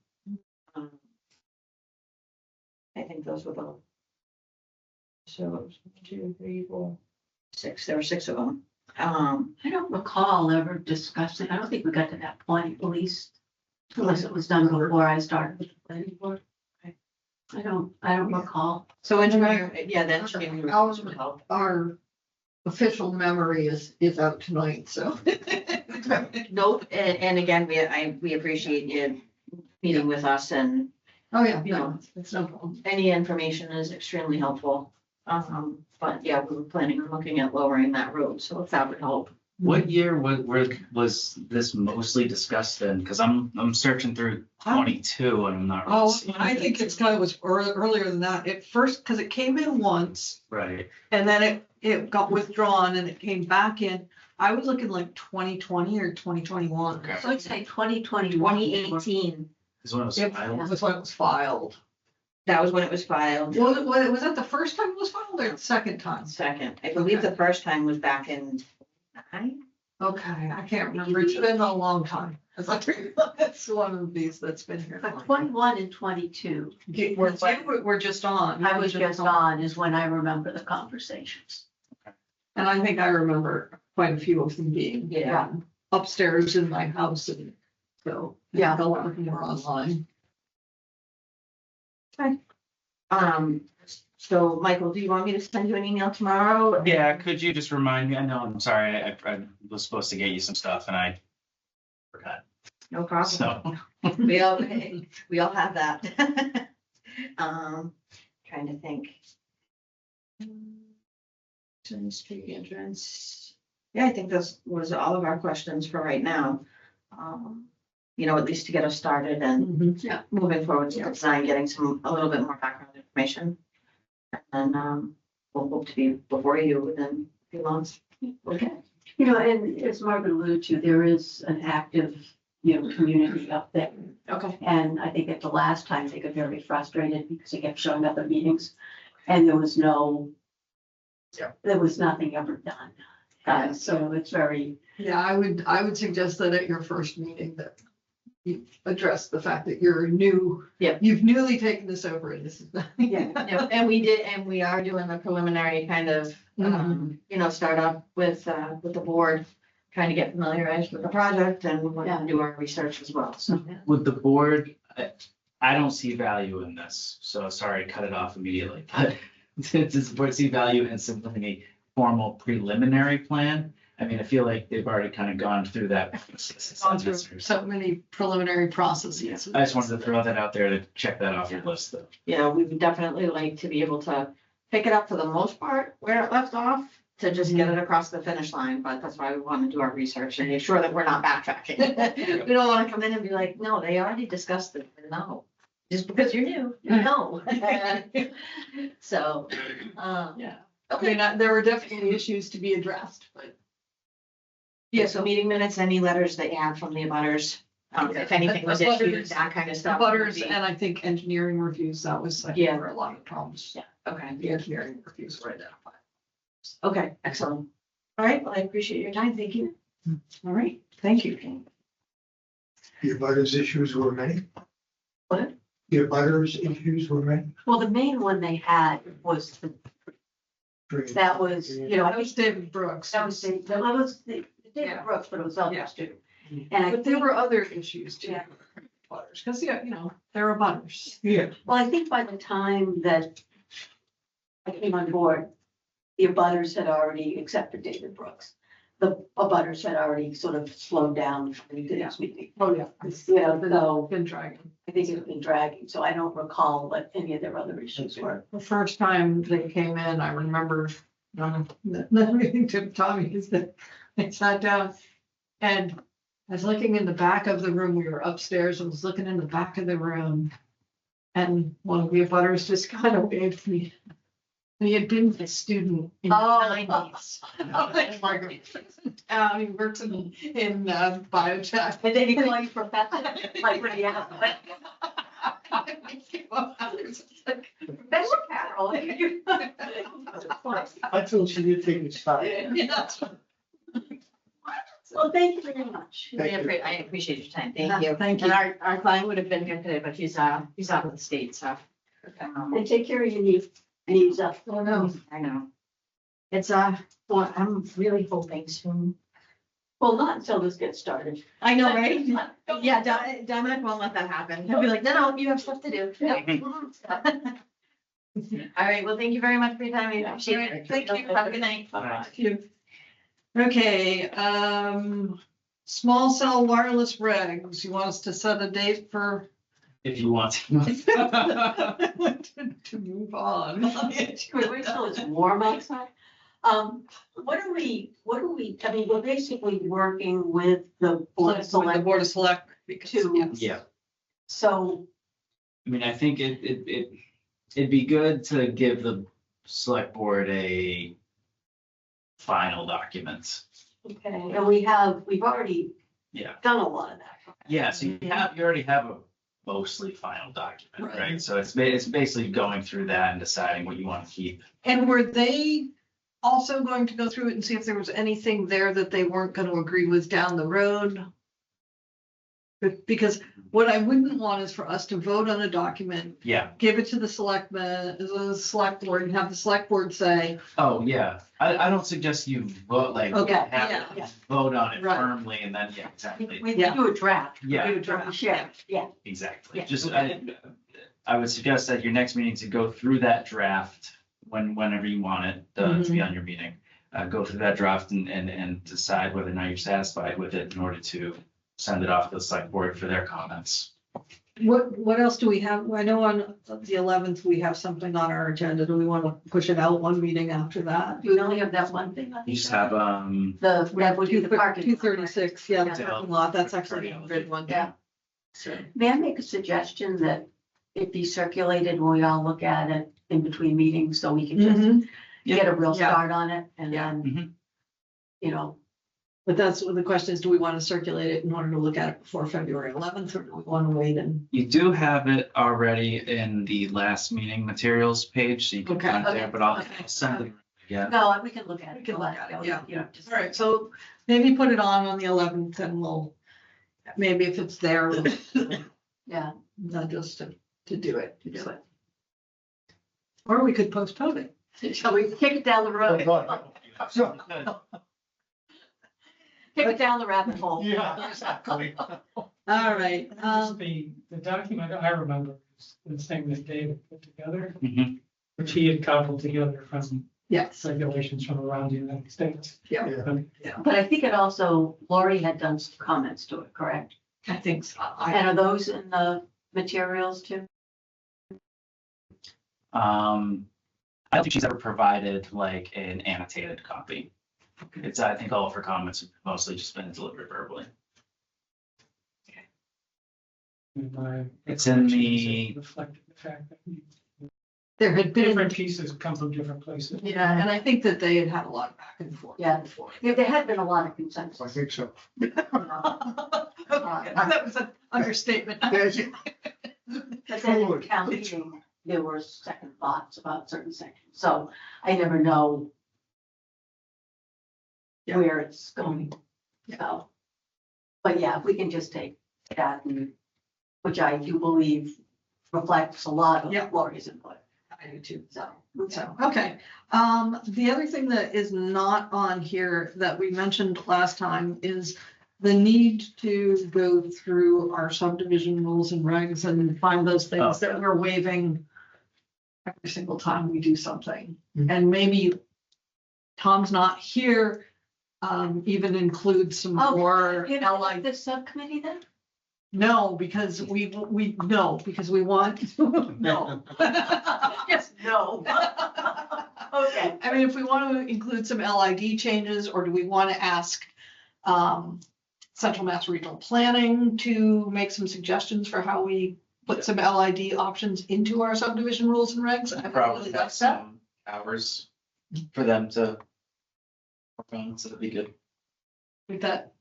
K: I think those were the. So, 1, 2, 3, 4, 6, there were 6 of them.
J: I don't recall ever discussing, I don't think we got to that point, at least, unless it was done before I started with the planning board. I don't recall.
K: So engineer, yeah, the engineering would help.
A: Our official memory is out tonight, so.
K: Nope, and again, we appreciate you meeting with us, and
A: Oh, yeah,
K: no,
A: it's no problem.
K: any information is extremely helpful. But yeah, we were planning on looking at lowering that road, so if that would help.
C: What year was this mostly discussed in? Because I'm searching through 22 and I'm not. really
A: Oh,
C: seeing
A: I
C: it.
A: think it's kind of was earlier than that. At first, because it came in once
C: Right.
A: and then it got withdrawn and it came back in. I was looking like 2020 or 2021.
C: Okay.
J: So I'd say 2021.
K: 2018,
C: Is when it was
A: It
C: filed.
A: was when it was filed.
K: that was when it was filed.
A: Was that the first time it was filed or the second time?
K: Second, I believe the first time was back in 9.
A: Okay, I can't remember. It's been a long time. It's one of these that's been here.
J: But 21 and 22,
A: We're just on.
J: I was just on is when I remember the conversations.
A: And I think I remember quite a few of them being
K: Yeah.
A: upstairs in my house and so.
J: Yeah.
A: A lot of them were online.
K: So Michael, do you want me to send you an email tomorrow?
C: Yeah, could you just remind me? I know, I'm sorry, I was supposed to get you some stuff and I forgot.
K: No problem.
C: So,
K: We all have that. Trying to think. Street entrance. Yeah, I think this was all of our questions for right now. At least to get us started and
A: Yeah.
K: moving forward with the design, getting a little bit more background information. And we'll hope to be before you within a few months.
J: Okay. And as Margaret alluded to, there is an active, community up there.
K: Okay.
J: And I think at the last time, they got very frustrated because they kept showing up at meetings and there was nothing ever done. So it's very,
A: Yeah, I would suggest that at your first meeting that you address the fact that you're new.
K: Yeah.
A: You've newly taken this over and this is.
K: Yeah, and we are doing a preliminary kind of, start up with the board, trying to get familiarized with the project and we're gonna do our research as well, so.
C: with the board, I don't see value in this, so sorry to cut it off immediately, but does the board see value in simply a formal preliminary plan? I mean, I feel like they've already kind of gone through that.
A: Gone through so many preliminary processes.
C: I just wanted to throw that out there to check that off your list, though.
K: Yeah, we would definitely like to be able to pick it up for the most part where it left off, to just get it across the finish line, but that's why we want to do our research and make sure that we're not backtracking. We don't want to come in and be like, no, they already discussed it, no, just because you're new, no. So,
A: Yeah.
K: okay,
A: There were definitely issues to be addressed, but.
K: yeah, so meeting minutes, any letters that you have from the abutters, if anything was issued, that kind of stuff. would
A: Butters
K: be-
A: and I think engineering reviews, that was like
K: Yeah.
A: for a lot of problems.
K: Yeah, okay,
A: The engineering reviews were identified.
K: okay, excellent. All right, well, I appreciate your time, thank you.
A: All right, thank you.
G: Your butters issues were many?
J: What?
G: Your butters issues were many?
J: well, the main one they had was, that was, I
A: That
J: think
A: was David Brooks.
J: that was, David
A: Yeah.
J: Brooks, but it was others too.
A: Mhm.
J: And I
A: But there
J: think,
A: were other issues too.
J: Yeah.
A: Butters, because, there were butters.
G: Yeah.
J: well, I think by the time that I came on board, the abutters had already accepted David Brooks. The abutters had already sort of slowed down for today's meeting.
A: Oh, yeah.
J: So
A: Been dragging.
J: I think it's been dragging, so I don't recall what any of their other issues were.
A: The first time they came in, I remember, the meeting to Tommy is that I sat down and I was looking in the back of the room. We were upstairs. I was looking in the back of the room. And one of the abutters just kind of waved me. And he had been a student in the
J: Oh.
A: 90s. He works in biotech.
J: But then he called you professor, like, yeah. Professor Carroll.
G: I feel she did take his time.
J: Well, thank you very much.
G: Thank you.
K: I appreciate your time, thank you.
A: Thank
K: And
A: you.
K: our client would have been here today, but he's out of the state, so.
J: And take care of your knees up.
A: Oh, no.
K: I know. It's, well, I'm really hoping soon.
J: Well, not until this gets started.
K: I know, right? Yeah, Dominic won't let that happen. He'll be like, no, you have stuff to do. All right, well, thank you very much for your time. I appreciate it.
A: Thank you.
K: Have a good night.
A: Thank you. Okay, small cell wireless regs. You want us to set a date for?
C: If you want.
A: To move on.
J: Wait till it's warm outside.
D: What are we, I mean, we're basically working with the board of
A: With the Board of
D: selectmen.
A: Select. because,
D: To-
A: yes.
C: Yeah.
D: So,
C: I mean, I think it'd be good to give the select board a final document.
D: okay, and we've already
C: Yeah.
D: done a lot of that.
C: Yeah, so you already have a mostly final document,
A: Right.
C: right? So it's basically going through that and deciding what you want to keep.
A: And were they also going to go through it and see if there was anything there that they weren't going to agree with down the road? Because what I wouldn't want is for us to vote on a document,
C: Yeah.
A: give it to the selectmen, the select board, and have the select board say,
C: Oh, yeah. I don't suggest you vote, like,
A: Okay,
C: have
A: yeah.
C: it, vote on it
A: Right.
C: firmly and then, yeah, exactly.
D: We
A: Yeah.
D: do a draft.
C: Yeah.
A: do a draft.
D: Share, yeah.
C: Exactly.
D: Yeah.
C: Just, I would suggest that your next meeting to go through that draft whenever you want it to be on your meeting. Go through that draft and decide whether or not you're satisfied with it in order to send it off to the select board for their comments.
A: what else do we have? I know on the 11th, we have something on our agenda. Do we want to push it out one meeting after that?
D: We only have that one thing. on the
C: You just
D: agenda.
C: have,
A: We have
D: That would be the parking. lot, right?
A: 236, yeah, the
C: Yeah.
A: parking lot. That's actually a good one.
D: Yeah.
A: So,
D: May I make a suggestion that it be circulated when we all look at it in between meetings, so we can just get a real
A: Yeah.
D: start on it and
A: Yeah.
D: then, you know,
A: But that's what the question is, do we want to circulate it in order to look at it before February 11th, or do we want to wait and?
C: you do have it already in the last meeting materials page, so you can
A: Okay,
C: find it there, but I'll
A: okay.
C: send it again.
D: no, we can look at it.
A: We can look at it, yeah.
D: You know, just.
A: All right, so maybe put it on the 11th and we'll, maybe if it's there, we'll
D: Yeah,
A: nudge us to do it. Or we could postpone it.
D: shall we kick it down the road?
G: So,
D: Kick it down the rabbit hole.
G: yeah, exactly.
A: All right,
E: Just the document I remember is the thing that David put together,
C: Mhm.
E: which he had cobbled together from
A: yes,
E: regulations from around the United States.
A: yeah,
D: But I think it also, Lori had done some comments to it, correct?
A: I think so.
D: And are those in the materials too?
C: I don't think she's ever provided like an annotated copy. It's, I think all of her comments have mostly just been delivered verbally.
E: And my
C: It's in
E: recollection is
C: the-
E: it reflected the fact that
A: There had been,
E: different pieces come from different places.
A: yeah, and I think that they had had a lot of back and forth.
D: Yeah.
A: Before.
D: Yeah, there had been a lot of
G: I
D: consensus.
G: think so.
A: Okay, that was an understatement.
D: But then in town meeting, there were second thoughts about certain sections, so I never know
A: Yeah.
D: where it's going, so. But yeah, we can just take that and, which I do believe reflects a lot
A: Yeah.
D: of Lori's input,
A: I do too.
D: so.
A: So, okay. The other thing that is not on here that we mentioned last time is the need to go through our subdivision rules and regs and find those things that we're waiving every single time we do something. And maybe Tom's not here, even include some
D: Oh,
A: more
D: You know,
A: LI.
D: the subcommittee then?
A: No, because we want, no.
D: Yes, no. Okay.
A: I mean, if we want to include some LID changes, or do we want to ask Central Mass Regional Planning to make some suggestions for how we put some LID options into our subdivision rules and regs? I haven't
C: Probably
A: really
C: got
A: got that.
C: some hours for them to work on, so that'd be good.
A: Is that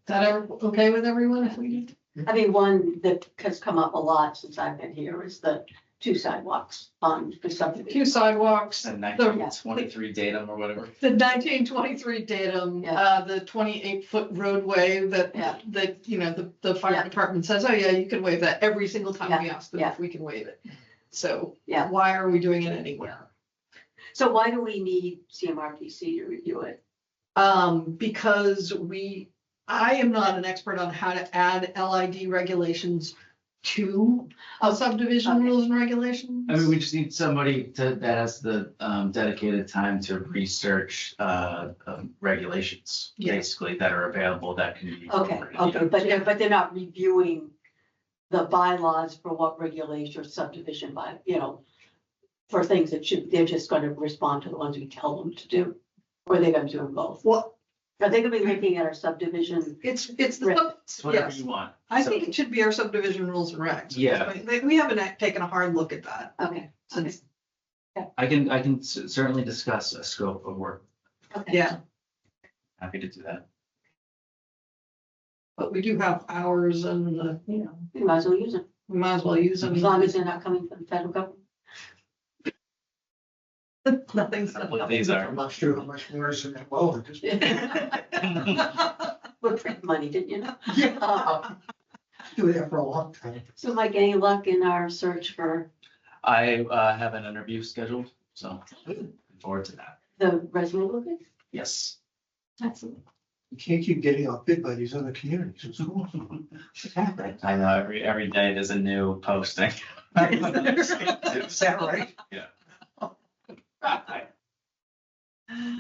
A: okay with everyone if we did?
D: I mean, one that has come up a lot since I've been here is the 2 sidewalks on the subdivision.
A: Few sidewalks,
C: And 1923 datum or whatever.
A: the 1923 datum,
D: Yeah.
A: the 28-foot roadway
D: Yeah.
A: that, you know, the fire
D: Yeah.
A: department says, oh yeah, you can waive that every single time we ask them
D: Yeah.
A: if we can waive it. So
D: Yeah.
A: why are we doing it anywhere?
D: So why do we need CMRPC to review it?
A: Because I am not an expert on how to add LID regulations to a subdivision
D: Okay.
A: rules and regulations.
C: I mean, we just need somebody that has the dedicated time to research regulations,
A: Yeah.
C: basically, that are available that can be.
D: Okay,
C: incorporated.
D: okay, but they're not reviewing the bylaws for what regulation or subdivision by, you know, for things that they're just gonna respond to the ones we tell them to do. Or are they gonna do them both?
A: Well,
D: Are they gonna be looking at our subdivision?
A: it's
D: Right.
C: It's whatever
A: yes.
C: you want.
A: I
C: So-
A: think it should be our subdivision rules and regs.
C: Yeah.
A: We haven't taken a hard look at that
D: Okay,
A: since,
C: I can certainly discuss a scope of work.
D: okay.
A: yeah,
C: Happy to do that.
A: but we do have hours and,
D: You might as well use them,
A: we might as well use them.
D: as long as they're not coming from the federal government.
A: Nothing's.
C: What these are.
G: I'm not sure how much more is in that well. Just
D: We're printing money, didn't you know?
G: do that for a long time.
D: So Mike, any luck in our search for
C: I have an interview scheduled, so looking forward to that.
D: the resume looking?
C: Yes.
D: Excellent.
G: You can't keep getting outbid by these other communities. It's cool.
C: I know, every day there's a new posting.
G: Is that right?
C: Yeah. I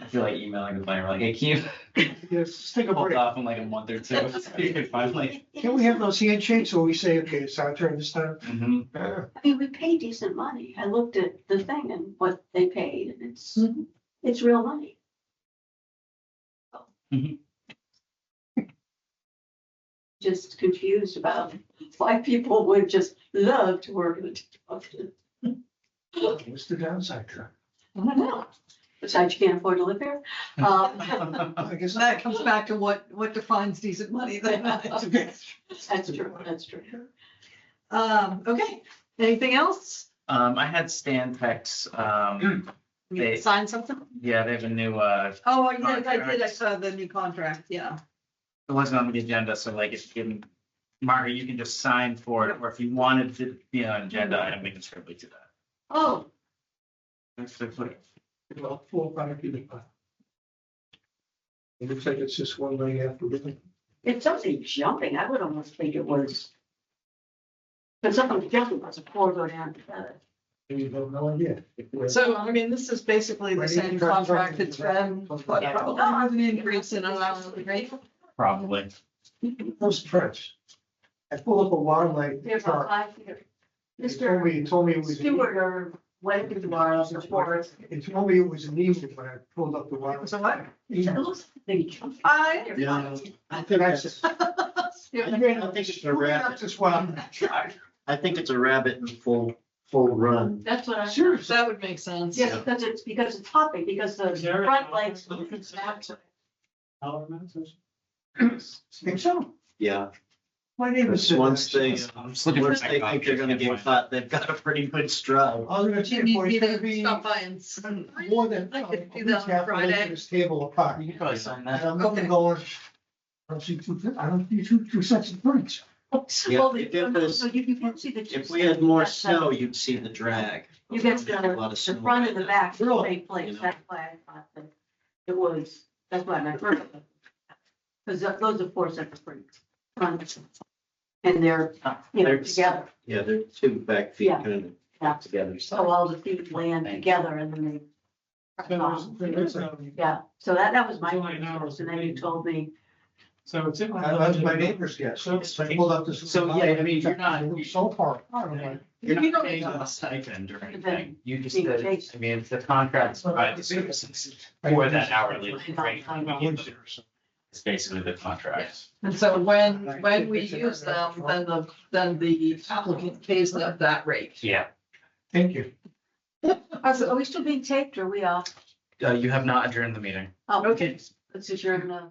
C: feel like emailing the planner, like, hey, can you
G: Yes, think about
C: hold
G: it.
C: off in like a month or two? So you can finally.
G: Can we have those handshakes where we say, okay, it's our turn this time?
C: Mhm.
D: I mean, we pay decent money. I looked at the thing and what they paid, and it's real money.
C: Mhm.
D: Just confused about why people would just love to work in a department.
G: What's the downside to
D: I don't know. Besides, you can't afford to live here.
G: that? I guess
A: That comes back to what defines decent money then.
D: That's true, that's true.
A: Okay, anything else?
C: I had Stan text,
A: You
C: They-
A: sign something?
C: yeah, they have a new,
A: Oh, I did, I
C: Contract.
A: saw the new contract, yeah.
C: it wasn't on the agenda, so like if you can, Margaret, you can just sign for it, or if you wanted to be on agenda item, we can certainly do that.
D: Oh,
C: Thanks for putting.
G: About 4 or 5 feet apart. It looks like it's just one leg after the other.
D: it's something jumping. I would almost think it was. But something jumping was a four go down together.
G: You have no idea.
A: So, I mean, this is basically the
G: Right,
A: same
G: contract.
A: contract it's been, but probably with an increase in an hourly rate.
C: Probably.
G: Those prints. I pulled up a wildlife
D: There's a
G: chart.
D: five here.
G: It told me it was.
D: Stewart or whatever you are, the forest.
G: It told me it was an evening when I pulled up the wildlife.
A: So what?
D: It looks like they jumped.
B: Yeah.
G: I think I said.
B: I think it's a rabbit.
G: Just one.
B: I think it's a rabbit in full run.
D: That's what I.
G: Seriously.
A: That would make sense.
D: Yes, because it's hopping, because the front legs.
G: Think so.
B: Yeah.
G: My neighbor said.
B: Once
G: that.
B: they,
C: I'm just looking for
B: once they think they're gonna get caught, they've got a pretty good stride.
G: I was gonna
A: Do
G: say,
A: you need
G: boy,
A: me
G: it's gonna
A: to
G: be
A: stop by and sign?
G: more than.
A: I could do
G: a
A: that on
G: week after we
A: Friday.
G: put This table apart.
C: You can probably sign
G: And
C: that.
G: I'm looking going, I don't see two sets of prints.
B: Yeah,
D: Well,
B: if it was-
D: so you can see the.
B: If we had more snow, you'd see the drag.
D: You get
B: We had a lot
D: the
B: of snow
D: front and the
B: right
D: back, in the
G: Really?
D: same place,
B: You know.
D: that's why I thought that it was, that's why I first. Because those are four separate prints. Front. And they're,
C: They're-
D: together,
B: Yeah, they're two back feet
D: Yeah.
B: kind
D: Yeah.
B: of together.
D: so all the feet land together and then they. Yeah, so that was my,
E: It's only an hour.
D: question. And then you told me,
E: So it's.
G: That was my neighbor's guess. So I pulled up this.
C: So, yeah, I mean, you're not-
G: It was so far apart, I'm like,
C: You're
A: You
C: not
A: don't-
C: paying a stipend or anything,
D: Then
C: you just,
D: being
C: I
D: chased.
C: mean, it's the contract provides the services for that hourly rate. It's basically the contract.
A: And so when we use them, then the applicant pays them that rate.
C: Yeah,
G: Thank you.
D: are we still being taped or are we off?
C: you have not adjourned the meeting.
D: Oh, okay, let's adjourn,